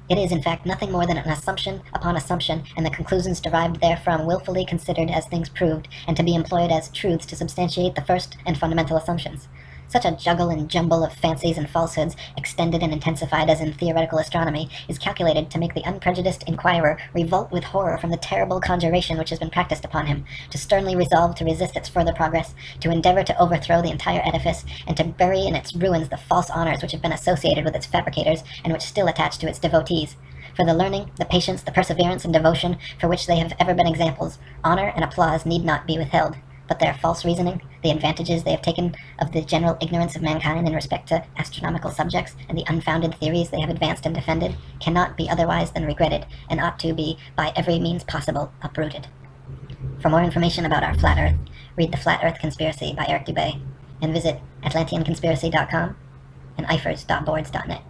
It is, in fact, nothing more than an assumption upon assumption, and the conclusions derived therefrom willfully considered as things proved, and to be employed as truths to substantiate the first and fundamental assumptions. Such a juggle and jumble of fancies and falsehoods, extended and intensified as in theoretical astronomy, is calculated to make the unprejudiced inquirer revolt with horror from the terrible conjuration which has been practiced upon him, to sternly resolve to resist its further progress, to endeavor to overthrow the entire edifice, and to bury in its ruins the false honors which have been associated with its fabricators, and which still attach to its devotees. For the learning, the patience, the perseverance, and devotion for which they have ever been examples, honor and applause need not be withheld. But their false reasoning, the advantages they have taken of the general ignorance of mankind in respect to astronomical subjects, and the unfounded theories they have advanced and defended, cannot be otherwise than regretted, and ought to be, by every means possible, uprooted. For more information about our flat Earth, read The Flat Earth Conspiracy by Eric Dubay, and visit atlanteanconspiracy.com and ifers.boards.net.